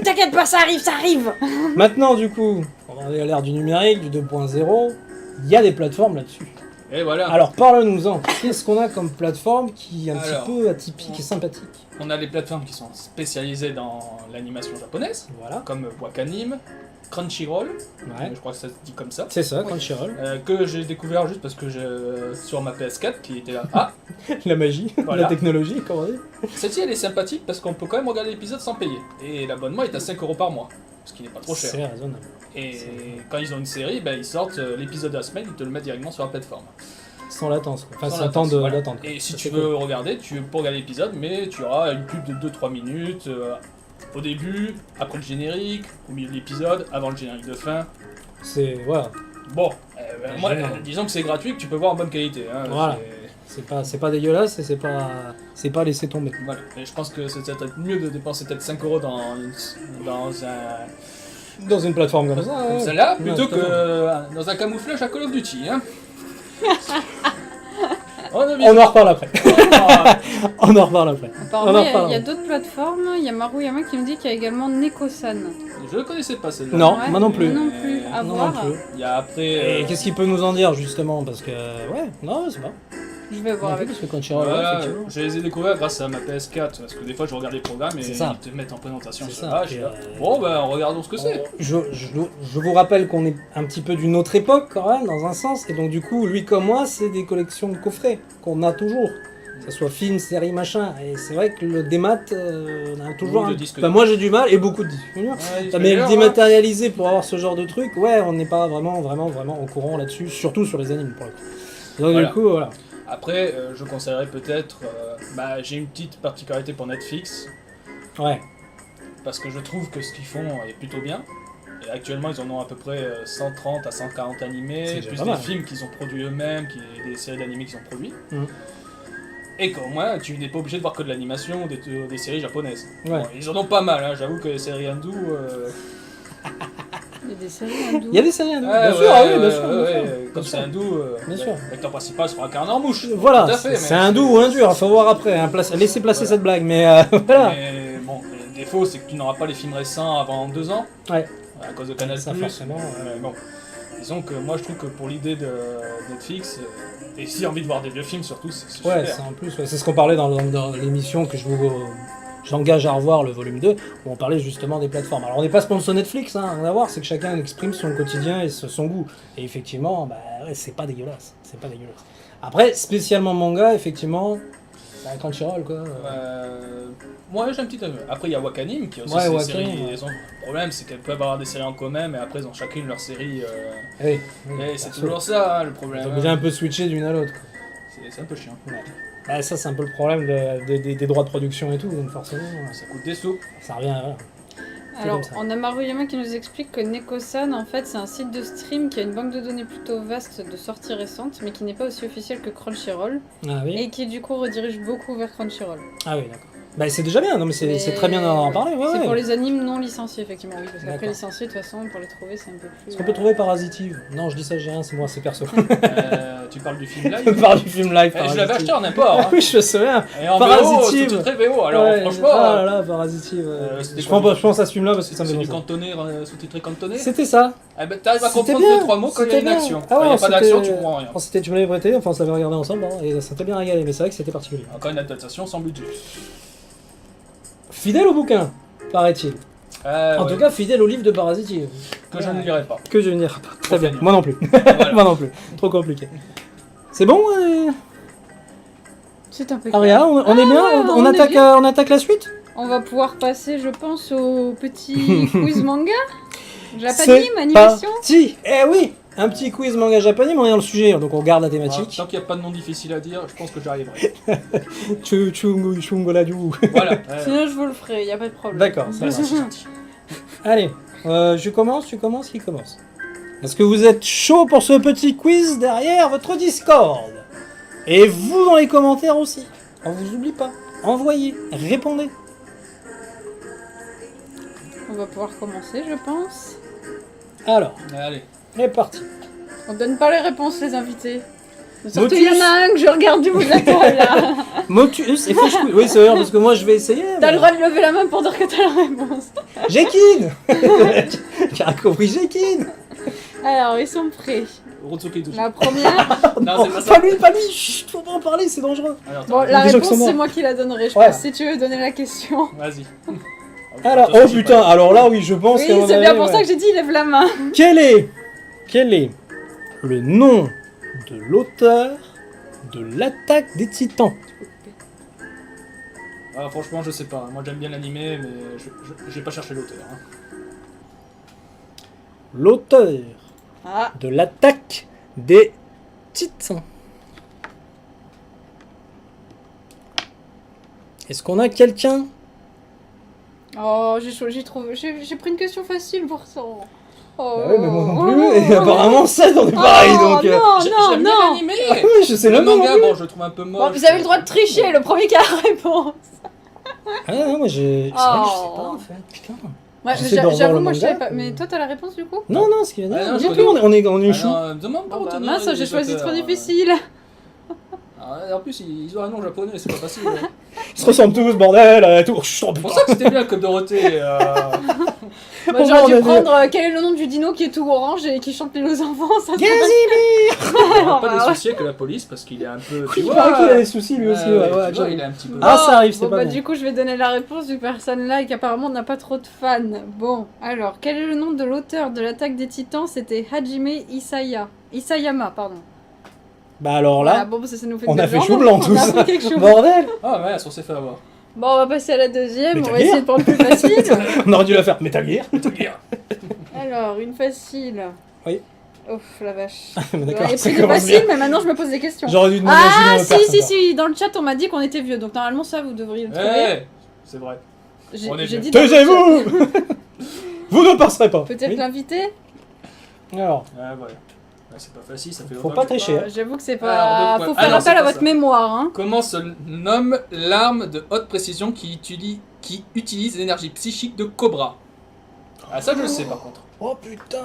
T'inquiète pas, ça arrive, ça arrive. Maintenant, du coup, on est à l'ère du numérique, du 2.0, il y a des plateformes là-dessus. Et voilà. Alors, parle-nous-en. Qu'est-ce qu'on a comme plateforme qui est un Alors. petit peu atypique et sympathique? On a les plateformes qui sont spécialisées dans l'animation japonaise, Voilà. comme Wakanim, Crunchyroll, Ouais. je crois que ça se dit comme ça. C'est ça, Crunchyroll. Que j'ai découvert juste parce que sur ma PS4 qui était là. Ah, La magie, Voilà. la technologie, comment dire. celle-ci elle est sympathique parce qu'on peut quand même regarder l'épisode sans payer. Et l'abonnement est à 5€ par mois, ce qui n'est pas trop cher. C'est raisonnable. Et quand ils ont une série, ben, ils sortent l'épisode de la semaine, ils te le mettent directement sur la plateforme. Sans latence, quoi. Enfin, Sans sans temps latence, voilà. d'attente. Et si Ça, tu c'est veux regarder, tu peux regarder l'épisode, mais tu auras une pub de 2-3 minutes au début, après le générique, au milieu de l'épisode, avant le générique de fin. cool. C'est... Voilà. Bon, moi, Génial. disons que c'est gratuit, que tu peux voir en bonne qualité. Hein, Voilà. C'est pas dégueulasse et c'est pas laissé tomber. Voilà. Et je pense que c'est peut-être mieux de dépenser peut-être 5€ Dans une plateforme comme ça, comme ouais. celle-là, Ouais, plutôt tout à fait. que dans un camouflage à Call of Duty. Hein. On On en reparle après. On en reparle après. Apparemment, On en il y a reparlera. d'autres plateformes. Il y a Maruyama qui me dit qu'il y a également Nekosan. Je ne connaissais pas celle-là. Non, Ouais, moi non plus. Moi non plus. À Non, voir. non plus. Il y a après. Et qu'est-ce qu'il peut nous en dire justement? Parce que, ouais, non, c'est pas. Je vais voir avec. Parce que Crunchyroll, Voilà, effectivement. je les ai découverts grâce à ma PS4, parce que des fois je regarde les programmes et C'est ça. ils te mettent en présentation C'est sur ça, page. et, Bon, ben regardons ce que c'est. Je vous rappelle qu'on est un petit peu d'une autre époque quand même, dans un sens, et donc du coup, lui comme moi, c'est des collections de coffrets qu'on a toujours. Que ce soit film, série, machin, et c'est vrai que le démat, on a toujours Beaucoup de un... disques Enfin, moi j'ai du mal, et beaucoup de disques durs. Ouais, Mais le d'ailleurs, dématérialisé pour avoir ce genre de truc, ouais, on n'est pas vraiment au courant là-dessus, surtout sur les animes pour le coup. Donc Voilà. du coup, voilà. Après, je conseillerais peut-être. J'ai une petite particularité pour Netflix, Ouais, parce que je trouve que ce qu'ils font est plutôt bien. Et actuellement, ils en ont à peu près 130 à 140 animés, C'est déjà plus pas des mal. films qu'ils ont produits eux-mêmes, des séries d'animés qu'ils ont produits. Mhm. Et qu'au moins, tu n'es pas obligé de voir que de l'animation ou des séries japonaises. ouais. Bon, ils en ont pas mal, hein. J'avoue que les séries hindoues. Il y a des séries hindoues. Il y a des séries hindoues, Ouais, bien sûr, ouais, ah oui, bien ouais, sûr. ouais, bien sûr. ouais, comme c'est hindou, Bien sûr. l'acteur principal sera Karn en mouche. Voilà, Tout à fait, c'est mais hindou ou un dur, faut voir après, hein, laissez placer Voilà. cette blague, mais voilà. Mais bon, défaut, c'est que tu n'auras pas les films récents avant 2 ans. Ouais. À cause de Canal+. Ça, forcément, Bon. Disons que moi, je trouve que pour l'idée de Netflix, et si envie de voir des vieux films, surtout, c'est Ouais, super. c'est en plus, ouais. C'est ce qu'on parlait dans l'émission que j'engage à revoir, le volume 2, où on parlait justement des plateformes. Alors on n'est pas sponsor Netflix, hein, rien à voir, c'est que chacun exprime son quotidien et son goût. Et effectivement, bah, ouais, c'est pas dégueulasse. C'est pas dégueulasse. Après, spécialement manga, effectivement, c'est Crunchyroll, quoi. Moi, j'ai un petit avis. Après, il y a Wakanim qui a aussi Ouais, ses Wakanim, séries. ouais. Le problème, c'est qu'elles peuvent avoir des séries en commun, mais après, ils ont chacune leur série. Oui, Et c'est toujours ça, hein, le problème. Ils ont bien un peu switché d'une à l'autre, quoi. C'est un peu chiant. Ouais. Bah, ça, c'est un peu le problème des droits de production et tout, donc forcément, Ça coûte des sous. ça revient à... Voilà. Alors, comme ça. on a Maruyama qui nous explique que Neko-san, en fait, c'est un site de stream qui a une banque de données plutôt vaste de sorties récentes, mais qui n'est pas aussi officiel que Crunchyroll, Ah oui, et qui du coup redirige beaucoup vers Crunchyroll. ah oui, d'accord. Bah, c'est déjà bien, non mais c'est Mais très bien d'en parler, ouais, C'est ouais. pour les animes non licenciés, effectivement, oui, parce qu'après D'accord. licenciés, de toute façon, pour les trouver, c'est un peu plus... Est-ce qu'on peut trouver Parasitive? Non, je dis ça, j'ai rien, c'est moi, c'est perso. Tu parles du film Je live. parle du film live, Je l'avais acheté en import. Hein. Oui, je me souviens. Et en Parasitive. VO, très VO. Alors, Ouais, franchement, ah là là, Parasitive. c'était Je quoi, pense à ce film-là parce que ça me c'est fait du penser. cantonné, sous-titré cantonné. C'était ça. Eh ben, t'arrives à C'était comprendre bien, 2-3 mots quand il y a c'était une bien. action. Ah Quand il n'y a ouais, pas d'action, tu c'était- comprends rien. Tu me l'avais prêté, enfin on se l'avait regardé ensemble, hein, et ça s'était bien régalé, mais c'est vrai que c'était particulier. Encore une adaptation sans budget. Fidèle au bouquin, paraît-il. En Ouais, tout cas, fidèle au livre de Parasitive. que je ne lirai pas. Que je ne lirai pas. Très Trop bien. feignant. Moi non plus. Voilà. Moi non plus. Trop compliqué. C'est bon, C'est un peu... Aria, on est bien, ouais, on on est attaque, bien. on attaque la suite. On va pouvoir passer, je pense, au petit quiz manga. C'est Japanime, animation. parti. Eh oui, un petit quiz manga japonais, mais on est dans le sujet, donc on garde la thématique. Tant qu'il n'y a pas de nom difficile à dire, je pense que j'arriverai. Chungoladu. Voilà. Sinon, je vous le ferai, y a pas de problème. D'accord, ça va. Allez, je commence, tu commences, qui commence? Est-ce que vous êtes chaud pour ce petit quiz derrière votre Discord? Et vous dans les commentaires aussi. On vous oublie pas. Envoyez, répondez. On va pouvoir commencer, je pense. Alors, Allez. c'est parti. On donne pas les réponses, les invités. Surtout, Motus. il y en a un que je regarde du bout de la table, là. Motus et Fish Quiz. Oui, c'est vrai, parce que moi je vais essayer. T'as mais- le droit de lever la main pour dire que t'as la réponse. Jekin. Tu as compris Jekin. Alors, ils sont prêts. Rotsuki Tushi. La première... Non, c'est pas ça. Pas lui. Chut, faut pas en parler, c'est dangereux. Alors, Bon, attends, la Des gens qui réponse, sont morts. c'est moi qui la donnerai, je Ouais. pense, si tu veux donner la question. Vas-y. Alors, oh putain, alors là, oui, je pense Oui, qu'à mon c'est bien avis, pour ouais. ça que j'ai dit lève la main. Quel est le nom de l'auteur de l'attaque des titans? Ah, franchement, je sais pas. Moi, j'aime bien l'animé, mais j'ai pas cherché l'auteur. Hein. L'auteur Ah, de l'attaque des titans. Est-ce qu'on a quelqu'un? oh, j'ai pris une question facile pour ça. Oh. Bah oui, mais moi non plus, et apparemment ça, on est pareil, Oh, donc... non, J'aime bien non. l'animé. Ah oui, je sais Le même pas. manga, non plus. bon, je le trouve un peu moche. Bon, vous avez le droit de tricher, le premier qui a la réponse. Ah non, moi j'ai... C'est vrai que je sais pas, en fait, putain. Ouais, J'essaie de revoir j'avoue, le moi je manga. savais pas. Mais toi, t'as la réponse du coup? Non, non, ce qui vient Ah non, dire, je non plus, on est Ah chou. non, demande pas Oh, bah retenir mince, les j'ai choisi auteurs, trop difficile. Ah, en plus, ils ont un nom japonais, c'est pas facile. Hein. Ils se ressemblent tous, bordel, tout. Chut, oh, C'est pour putain. ça que c'était bien que Dorothée. Moi, On j'aurais va dû en prendre quel est le nom du dino qui est tout orange et qui chante les aux enfants. Ça serait On n'a pas bah, des ouais. soucis avec la police parce qu'il est un peu. Il paraît qu'il a des soucis lui aussi, ouais, ouais, tu vois, j'avoue. il est un petit peu. Ah, ça arrive, c'est bon, pas bah, bien. du coup, je vais donner la réponse du personne-là et qu'apparemment on n'a pas trop de fans. Bon, alors, quel est le nom de l'auteur de l'attaque des titans? C'était Hajime Isayama, pardon. Bah alors Voilà, là, bon, ça nous fait on de a fait gens, chou blanc on tous. a fait quelque chose. Bordel. Ah ouais, on s'est fait avoir. Bon, on va passer à la deuxième, Metal on va Gear. essayer de prendre plus facile. On aurait dû la faire Metal Gear. Alors, une facile. Oui. Ouf, la vache. Mais d'accord, J'avais ça pris du commence facile, bien. mais maintenant je me pose des questions. J'aurais dû demander Ah, à Julien Lepers, si, encore. si, dans le chat on m'a dit qu'on était vieux, donc normalement ça vous devriez le trouver. Ouais, c'est vrai. J'ai on est j'ai vieux. dit dans le chat. Taisez-vous. Vous ne passerez pas. Peut-être Oui. l'invité. Ouais, Alors, voilà. Ouais, c'est pas facile, ça fait Faut longtemps pas que je tricher. parle. J'avoue que c'est Alors, pas. de quoi Faut Ah faire non, c'est appel à pas votre ça. mémoire, hein. Comment se nomme l'arme de haute précision qui utilise l'énergie psychique de Cobra? Ah, ça je le sais par contre. oh putain,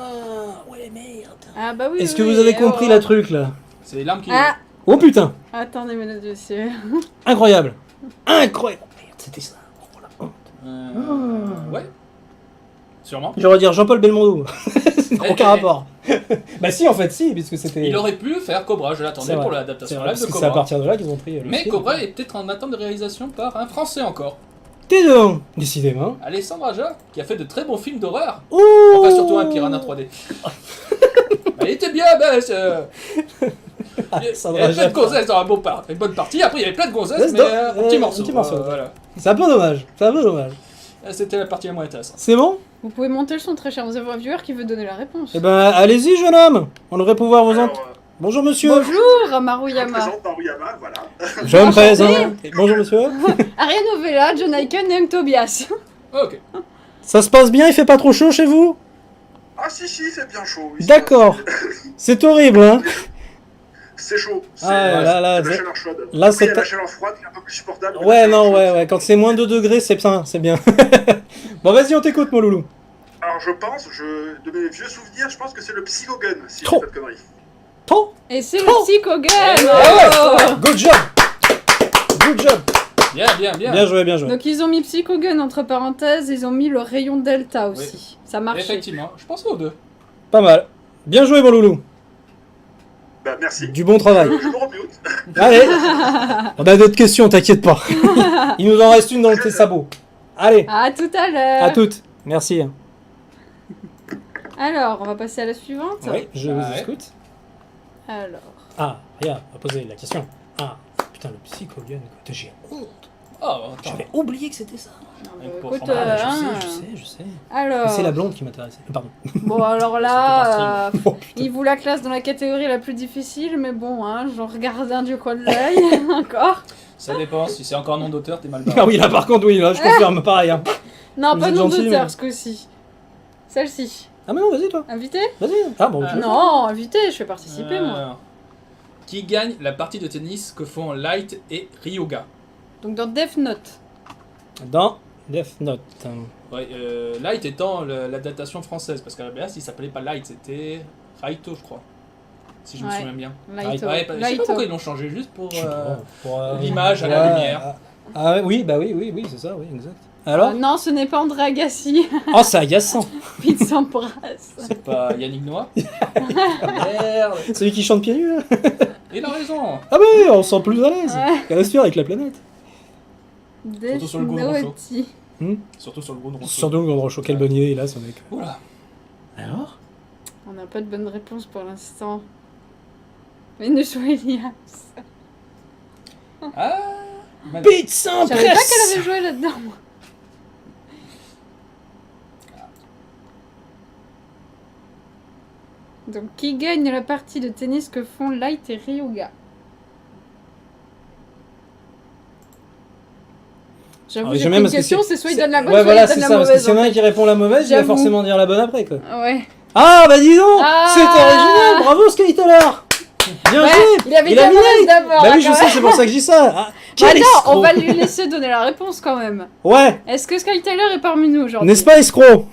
ouais merde. Ah bah oui. Est-ce oui, que vous oui, avez compris la truc là? C'est l'arme qui. Ah, Oh putain, attendez, mesdames et messieurs. incroyable, incroyable. Merde, c'était ça. Oh la honte. Ouais. Sûrement. J'aurais dire Jean-Paul Belmondo. Aucun Eh, rapport. Bah si, en fait, si, puisque c'était... Il aurait pu faire Cobra, je C'est l'attendais vrai. pour C'est l'adaptation vrai, live parce de que c'est à Cobra. partir de là qu'ils ont pris le Mais film. Cobra est peut-être en attente de réalisation par un Français encore. T'es donc, décidément. Alessandro Aja, qui a fait de très bons films d'horreur. Ouh. Enfin, surtout un Piranha 3D. Il était bien, ben, il y Alessandro avait plein Aja. de gonzesses dans une bonne partie. Après, il y avait plein de gonzesses, mais un petit morceau. Voilà. C'est un peu dommage. C'est un peu dommage. C'était la partie la moins intéressante. C'est bon? Vous pouvez monter le son, très cher. Vous avez un viewer qui veut donner la réponse. Eh ben, allez-y, jeune homme. On devrait pouvoir vous entendre. Alors, Bonjour, monsieur. Bonjour, je me Maruyama. présente Maruyama, voilà. Je me présente. Bonjour, monsieur. Aria Novella, John Aiken et M. Tobias. Ok. Ça se passe bien? Il fait pas trop chaud chez vous? Ah si, c'est bien chaud. ici. D'accord. C'est horrible, hein? C'est chaud. C'est Ah, là, la c'est- chaleur chaude. là, Après, il y c'est a pas- la chaleur froide qui est un peu plus supportable. que la Ouais, chaleur non, chaude. ouais. Quand c'est moins 2 degrés, c'est bien, c'est bien. Bon, vas-y, on t'écoute, mon loulou. Alors je pense, de mes vieux souvenirs, je pense que c'est le Psychogun, si je Trop. dis pas de conneries. Trop. Et c'est le Oh. Psychogun. Ah ouais. Oh. Good job. Good job. Bien. Bien joué, bien joué. Donc ils ont mis Psychogun entre parenthèses, ils ont mis le rayon Delta aussi. Ça marche. Effectivement, je pense aux deux. Pas mal. Bien joué, mon loulou. Bah merci. Du bon travail. Je me remute. Allez. On a d'autres questions, t'inquiète pas. Il nous en reste une dans tes sabots. Allez. À tout à l'heure. À toutes. Merci. Alors, on va passer à la suivante. Oui, je vous Ouais. écoute. Alors. Ah, regarde, on va poser la question. Ah, putain, le Psychogun, écoute, j'ai honte. Oh, attends. J'avais oublié que c'était ça. Non, Pour écoute, Sandra, Ah, hein. je sais. Alors. Mais c'est la blonde qui m'intéressait. Pardon. Bon, alors là, Oh, putain. il vous la classe dans la catégorie la plus difficile, mais bon, hein, j'en regarde un du coin de l'œil, encore. Ça dépend, si c'est encore un nom d'auteur, t'es mal Ah barré. oui, là par contre, oui, là, je confirme, pareil. Hein. Non, Vous pas êtes nom gentil, d'auteur mais- ce coup-ci. Celle-ci. Ah, mais non, vas-y, toi. Invité Vas-y. Ah, bon, tu veux. Non, invité, je fais participer moi. Alors, qui gagne la partie de tennis que font Light et Ryuga? Donc dans Death Note. Dans Death Note. Ouais, Light étant l'adaptation française, parce qu'à la base, il s'appelait pas Light, c'était Raito, je crois. Si je me Ouais. souviens bien. Laito. Ouais, je sais pas Laito. pourquoi ils l'ont changé, juste pour. Pour, l'image à la lumière. Ah, oui, bah oui, c'est ça, oui, exact. Alors Non, ce n'est pas André Agassi, Oh, c'est agaçant. Pete Sampras. C'est pas Yannick Noah. Merde. Celui qui chante pieds nus, là. Il a raison. Ah, bah oui, on se sent plus à l'aise. Ouais. Qu'à la sphère avec la planète. Death sur le goudron chaud. Note. Surtout sur le goudron. Surtout le grand chaud. Quelle bonne idée, il a, ce mec. Voilà. Alors On n'a pas de bonne réponse pour l'instant. Vénus Williams. Ah. Pete Je savais pas qu'elle avait joué là-dedans. moi. Donc, qui gagne la partie de tennis que font Light et Ryuga? J'avoue, Ah, j'ai j'aime pris une parce que question, c'est soit il donne la bonne, Ouais, soit voilà, il c'est donne la ça, parce que mauvaise. s'il y en a en un fait. qui répond la mauvaise, il va J'avoue. forcément dire la bonne après, quoi. Ouais. Ah, bah dis donc Ah. C'était original. Bravo, Skyteller. Bien Ouais, joué. il avait Il dit a la mis mauvaise like. d'abord. Bah oui, hein, je quand sais, même. c'est pour ça que je dis ça. Ah, quel Attends, escroc. on va lui laisser donner la réponse quand même. Ouais, Est-ce que Sky Tyler est parmi nous aujourd'hui? n'est-ce pas, escroc?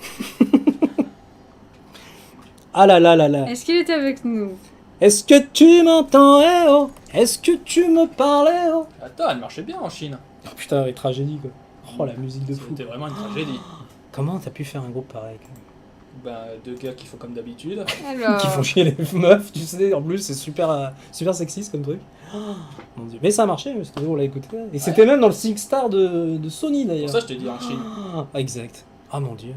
Ah là là là là. Est-ce qu'il était avec nous? Est-ce que tu m'entends, eh oh? Est-ce que tu me parles, eh oh? Attends, elle marchait bien en Chine. Oh putain, avec tragédie, quoi. Oh, la musique de fou. C'était vraiment une tragédie. Comment t'as pu faire un groupe pareil, quoi? Ben, deux gars qui font comme d'habitude. Alors. Qui font chier les meufs, tu sais, en plus c'est super, super sexiste comme truc. Oh, mon dieu. Mais ça a marché, parce que nous on l'a écouté. Et c'était même dans le Six Star de Sony Pour d'ailleurs. ça, je t'ai dit en Chine. Ah, exact. Ah mon dieu.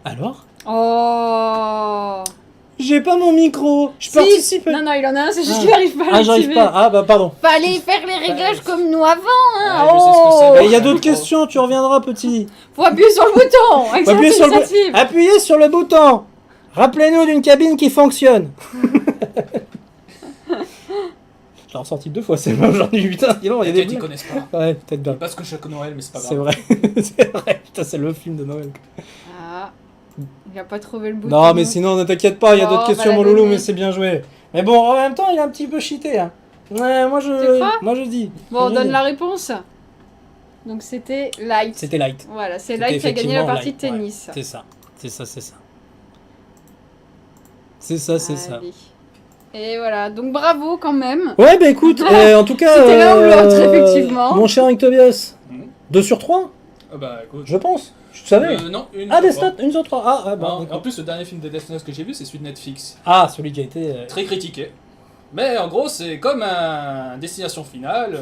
Alors? Oh. J'ai pas mon micro, je Si. participe. Non, non, il en a un, c'est juste Ah. qu'il n'arrive pas à Ah, j'arrive l'activer. pas. Ah bah pardon. Fallait faire les réglages comme nous avant, hein. Ouais, je sais ce que c'est. Oh. Il y a d'autres questions, tu reviendras petit. Faut appuyer sur le bouton. Faut appuyer sur le Initiative. Appuyez sur le bouton. Rappelez-nous d'une cabine qui fonctionne. Je l'ai ressorti 2 fois, c'est même aujourd'hui, putain, dis donc, il y a des Peut-être ils blagues. connaissent pas. Ouais, peut-être bien. Parce que chaque Noël, mais c'est pas grave. C'est vrai, c'est vrai, putain, c'est le film de Noël. Ah. Il a pas trouvé le bouton. Non, mais sinon, ne t'inquiète pas, il y a Oh, d'autres on questions, va mon la loulou, donner. mais c'est bien joué. Mais bon, en même temps, il a un petit peu cheaté, hein. Ouais, moi Tu crois je dis. Bon, on Je donne dis. la réponse. Donc c'était Light. C'était light. Voilà, c'est C'était Light qui a gagné la effectivement partie de light, ouais. tennis. C'est ça, c'est ça, c'est ça. C'est ça, c'est ça. Allez. Et voilà, donc bravo quand même. Ouais, bah écoute, en tout cas. C'était l'un ou l'autre, effectivement. Mon cher Hank Tobias, Mhm. 2 sur 3. Ah bah écoute. Je pense. Je savais. Non, une. Ah, Death fois. Note, une sur trois. Ah, bon. En d'accord. plus, le dernier film de Death Note que j'ai vu, c'est celui de Netflix. Ah, celui qui a été. Très critiqué. Mais en gros, c'est comme un Destination Finale,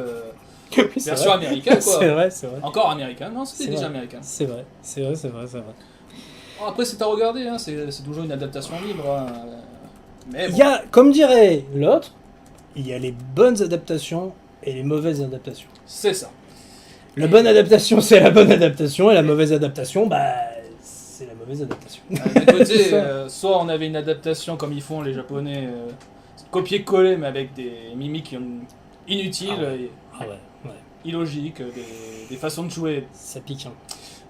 Oui, c'est version vrai. américaine quoi. C'est vrai, c'est vrai. Encore américain, non, c'était C'est déjà vrai. américain. C'est vrai, c'est vrai, c'est vrai, c'est vrai. Bon, après, c'est à regarder, hein, c'est toujours une adaptation libre. Hein. Mais Il bon. y a, comme dirait l'autre, il y a les bonnes adaptations et les mauvaises adaptations. C'est ça. La bonne adaptation, c'est la bonne adaptation, et la mauvaise adaptation, bah, c'est la mauvaise adaptation. D'un côté, C'est ça. soit on avait une adaptation comme ils font les Japonais, copier-coller, mais avec des mimiques inutiles, Ah ouais. et Ah ouais, ouais, illogiques, des façons de jouer. ça pique. Hein.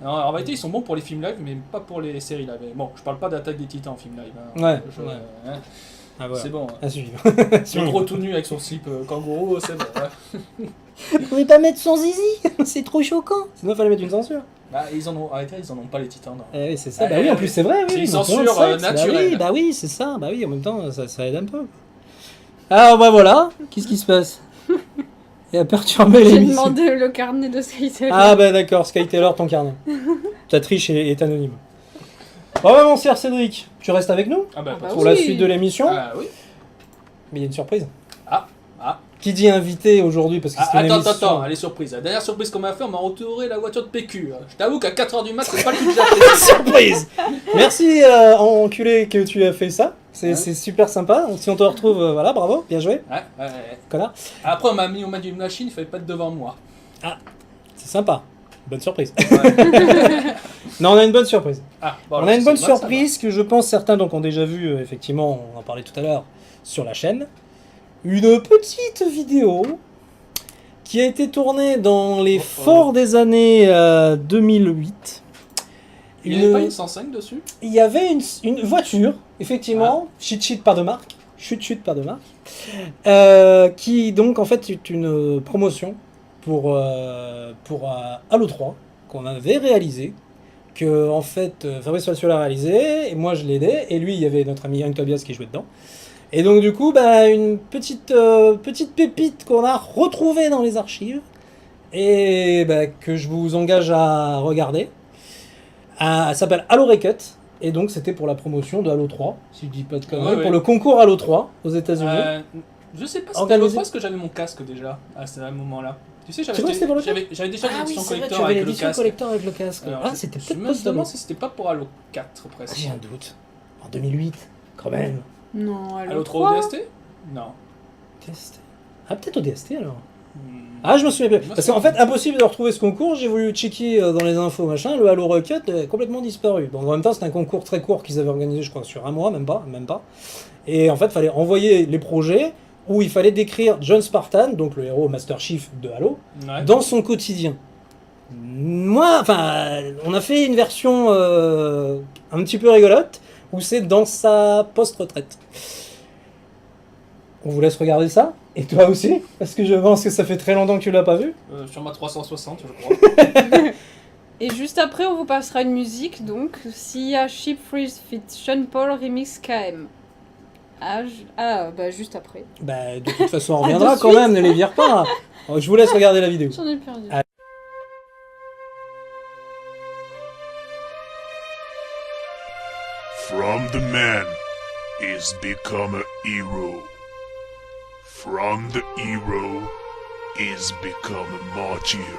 Non, en réalité, ils sont bons pour les films live, mais pas pour les séries live. Bon, je parle pas d'Attaque des Titans en film live. Hein. Ouais, Je- ouais. hein, Ah voilà. C'est bon. Hein. À suivre. Le gros tout nu avec son slip kangourou, c'est bon. Ouais. Vous pouvez pas mettre son zizi, c'est trop choquant. Sinon, fallait mettre une censure. Bah, ils en ont pas les Titans. Non. Eh oui, c'est ça. Eh, Bah oui, en plus, c'est vrai. Oui, c'est une ils ont censure, plein de sexe. naturelle. Bah oui, c'est ça. Bah oui, en même temps, ça aide un peu. Ah bah voilà. Qu'est-ce qui se passe? Il a perturbé J'ai l'émission. demandé le carnet de Skytel. Ah bah d'accord, Sky Taylor, ton carnet. Ta triche est anonyme. Oh bah mon cher Cédric, tu restes avec nous Ah bah, Ah pas bah de pour oui. la suite de l'émission. Ah oui. Mais il y a une surprise. Ah. Qui dit invité aujourd'hui parce que c'est une émission... Attends, elle est surprise. La dernière surprise qu'on m'a fait, on m'a retourné la voiture de PQ. Je t'avoue qu'à 4h du mat, c'est pas le truc que j'apprécie. Surprise. Merci enculé que tu as fait ça. C'est Ouais. c'est super sympa. Donc, si on te retrouve, voilà, bravo, bien joué, Ouais. connard. Après, on m'a mis au main d'une machine, il fallait pas être devant moi. C'est sympa. Bonne surprise. Ouais. Non, on a une bonne surprise. Ah, bon, On alors, a une si bonne c'est moi, ça surprise que je pense certains donc ont déjà vu, effectivement, on en parlait tout à l'heure, sur la chaîne. Une petite vidéo qui a été tournée dans les forts des années 2008. va. Il n'y avait pas une 105 dessus? Il y avait une voiture, effectivement, chut pas de marque, chut pas de marque, qui donc en fait est une promotion pour Halo 3 qu'on avait réalisé, que en fait Fabrice Falciol a réalisé, et moi je l'ai aidé, et lui il y avait notre ami Young Tobias qui jouait dedans. Et donc du coup, bah, une petite pépite qu'on a retrouvée dans les archives, et bah, que je vous engage à regarder. Elle s'appelle Halo Recut, et donc c'était pour la promotion de Halo 3, si je dis pas de conneries, Ouais. pour le concours Halo 3 aux États-Unis. Je sais pas si c'était Organisé. l'autre fois parce que j'avais mon casque déjà à ce moment-là. Tu sais, C'est vrai que c'était pour le j'avais déjà Ah oui, l'édition c'est vrai, collector tu avais avec le l'édition casque. collector avec le casque. Alors, Ah, c'était je peut-être me pas ce demande Halo. si c'était pas pour Halo 4 presque. J'ai un doute. En 2008, quand même. Non, Halo 3 au DST? Non. DST. Ah, peut-être au DST alors. Hmm. Ah, je me souviens bien. Moi, Parce c'est qu'en fait, impossible de retrouver ce concours. J'ai voulu checker dans les infos, machin. Le Halo Recut est complètement disparu. Donc en même temps, c'était un concours très court qu'ils avaient organisé, je crois, sur un mois, même pas. Et en fait, il fallait envoyer les projets où il fallait décrire John Spartan, donc le héros Master Chief de Halo, Ouais. dans son quotidien. Moi, enfin, on a fait une version un petit peu rigolote où c'est dans sa post-retraite. On vous laisse regarder ça. Et toi aussi, parce que je pense que ça fait très longtemps que tu l'as pas vu. Sur ma 360, je crois. Et juste après, on vous passera une musique, donc Sia Ship Freeze Fit Sean Paul Remix KM. Bah juste après. Bah, de toute façon, on reviendra de quand suite. même, ne les vire pas. Je vous laisse regarder la vidéo. J'en ai perdu. Ah. From the man is become a hero. From the hero is become a martyr.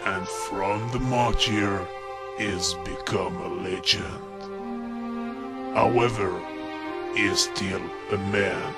And from the martyr is become a legend. However, is still a man.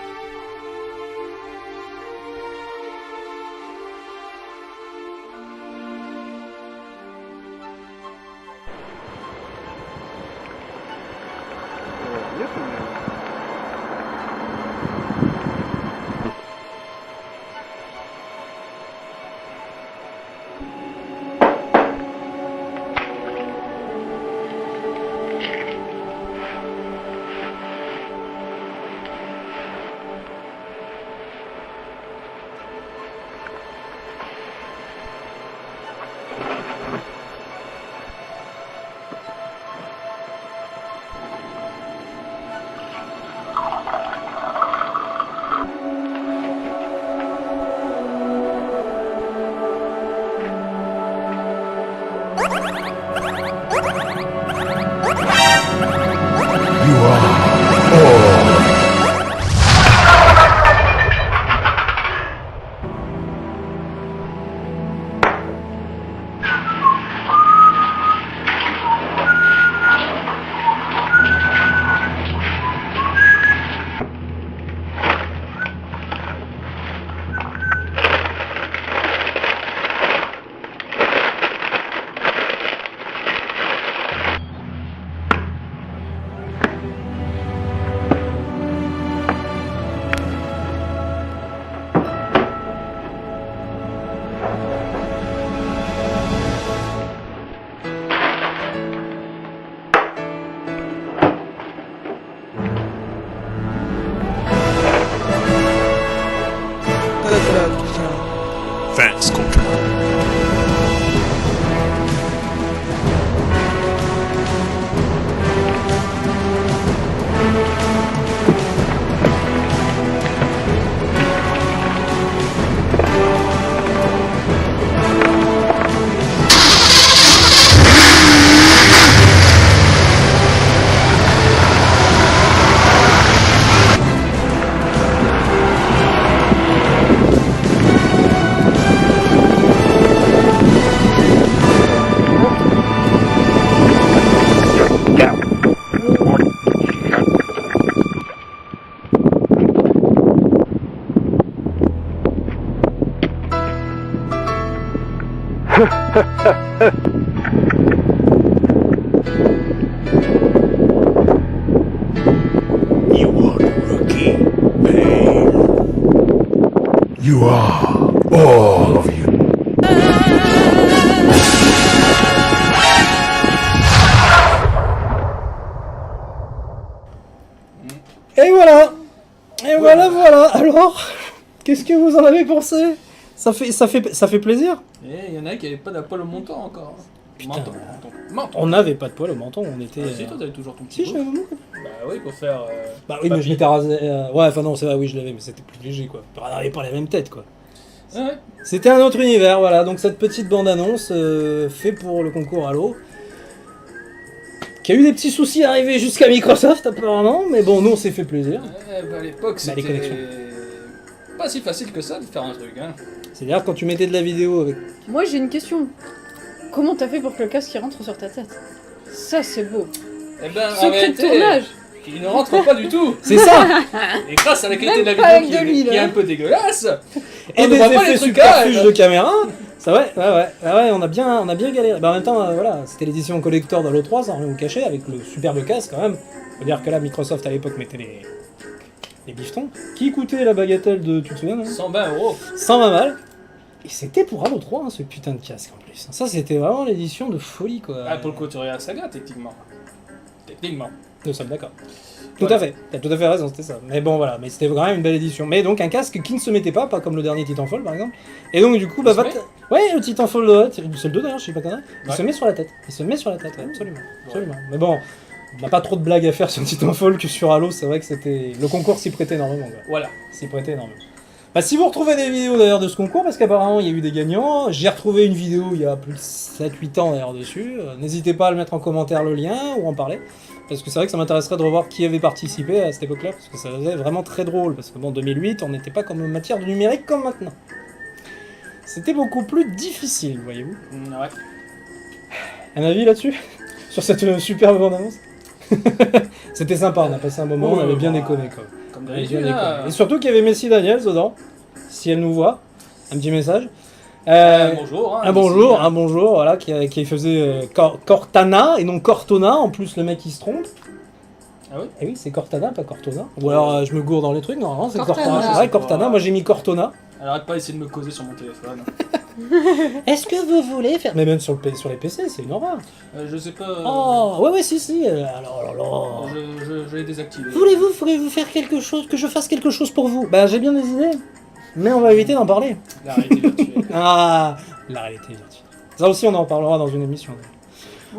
You are, all of you. Et voilà. Et voilà. Alors, qu'est-ce que vous en avez pensé? Ça fait plaisir. Et il y en a qui n'avaient pas d'appoil au menton encore. Putain. Menton. On n'avait pas de poil au menton, on était... Si, toi t'avais toujours ton petit Si, bout. j'avais mon... Bah oui, pour faire... Bah oui, mais je m'étais rasé... Ouais, enfin non, c'est vrai, oui, je l'avais, mais c'était plus léger, quoi. On n'avait pas la même tête, quoi. Ouais. C'était un autre univers, voilà. Donc cette petite bande-annonce fait pour le concours Halo, qui a eu des petits soucis à arriver jusqu'à Microsoft, apparemment, mais bon, nous, on s'est fait plaisir. Bah, à l'époque, Bah, les c'était connexions. pas si facile que ça de faire un truc, hein. C'est-à-dire, quand tu mettais de la vidéo avec... Moi j'ai une question. Comment t'as fait pour que le casque il rentre sur ta tête? Ça c'est beau. Eh ben, en Secret de réalité, tournage. il ne rentre pas du tout. C'est ça. Et grâce à la qualité de Même la pas vidéo avec de l'huile, qui est hein. un peu dégueulasse, Et on ne des voit pas les effets trucs superfuges là. de caméra. Ça ouais, on a bien galéré. Bah, en même temps, voilà, c'était l'édition collector de l'E3, sans rien vous cacher, avec le superbe casque quand même. Faut dire que là, Microsoft à l'époque mettait les bifetons, qui coûtaient la bagatelle de, tu te souviens, non 120 €. 120 balles. Et c'était pour Halo 3, hein, ce putain de casque en plus. Ça, c'était vraiment l'édition de folie, quoi. Ah, pour le coup, tu regardes la saga, techniquement. Techniquement. Nous sommes d'accord. Tout Voilà. à fait, t'as tout à fait raison, c'était ça. Mais bon, voilà, mais c'était quand même une belle édition. Mais donc un casque qui ne se mettait pas comme le dernier Titanfall par exemple. Et donc du coup, bah, Il se met ouais, le Titanfall 2, c'est le 2 d'ailleurs, je sais pas quand il Ouais. se met sur la tête. Il se met sur la tête, ouais, absolument. Absolument. Mais bon, on n'a pas trop de blagues à faire sur Titanfall que sur Halo, c'est vrai que c'était. Le concours s'y prêtait énormément, quoi. Voilà. S'y prêtait énormément. Bah, si vous retrouvez des vidéos d'ailleurs de ce concours, parce qu'apparemment il y a eu des gagnants, j'ai retrouvé une vidéo il y a plus de 7-8 ans d'ailleurs dessus, n'hésitez pas à le mettre en commentaire le lien ou en parler, parce que c'est vrai que ça m'intéresserait de revoir qui avait participé à cette époque-là, parce que ça faisait vraiment très drôle, parce que bon, 2008, on n'était pas comme en matière de numérique comme maintenant. C'était beaucoup plus difficile, voyez-vous. Ouais. Un avis là-dessus? Sur cette superbe bande-annonce? C'était sympa, on a passé un moment, on avait bien déconné quoi. Comme Ouais, bien d'habitude, déconné. hein. Et surtout qu'il y avait Messi Daniels dedans, si elle nous voit, un petit message. Bonjour. Hein, Un bonjour, voilà, qui faisait Cortana et non Cortona, en plus le mec il se trompe. Ah oui Et oui, c'est Cortana, pas Cortona. Ou alors je me gourre dans les trucs, normalement c'est Cortana. Cortana. C'est vrai, Cortana, moi j'ai mis Cortona. Alors arrête pas d'essayer de me causer sur mon téléphone. Est-ce que vous voulez faire. Mais même sur les PC, c'est une horreur. Je sais pas. Oh, ouais, si. Alors. Je l'ai désactivé. Voulez-vous faire quelque chose, que je fasse quelque chose pour vous? Bah j'ai bien des idées, mais on va éviter d'en parler. La réalité virtuelle. Ah, la réalité virtuelle. Ça aussi on en parlera dans une émission.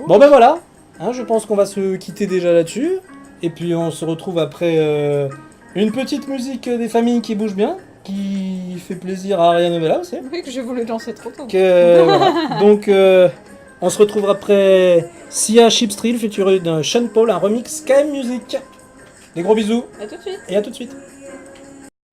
Bon ben voilà, hein, je pense qu'on va se quitter déjà là-dessus, et puis on se retrouve après une petite musique des familles qui bougent bien, qui fait plaisir à Ariane Novella aussi. Oui, que j'ai voulu lancer trop tôt. Voilà. Donc on se retrouve après Sia Chipstrill featuring Sean Paul, un remix KM Music. Des gros bisous À tout de suite. et à tout de suite.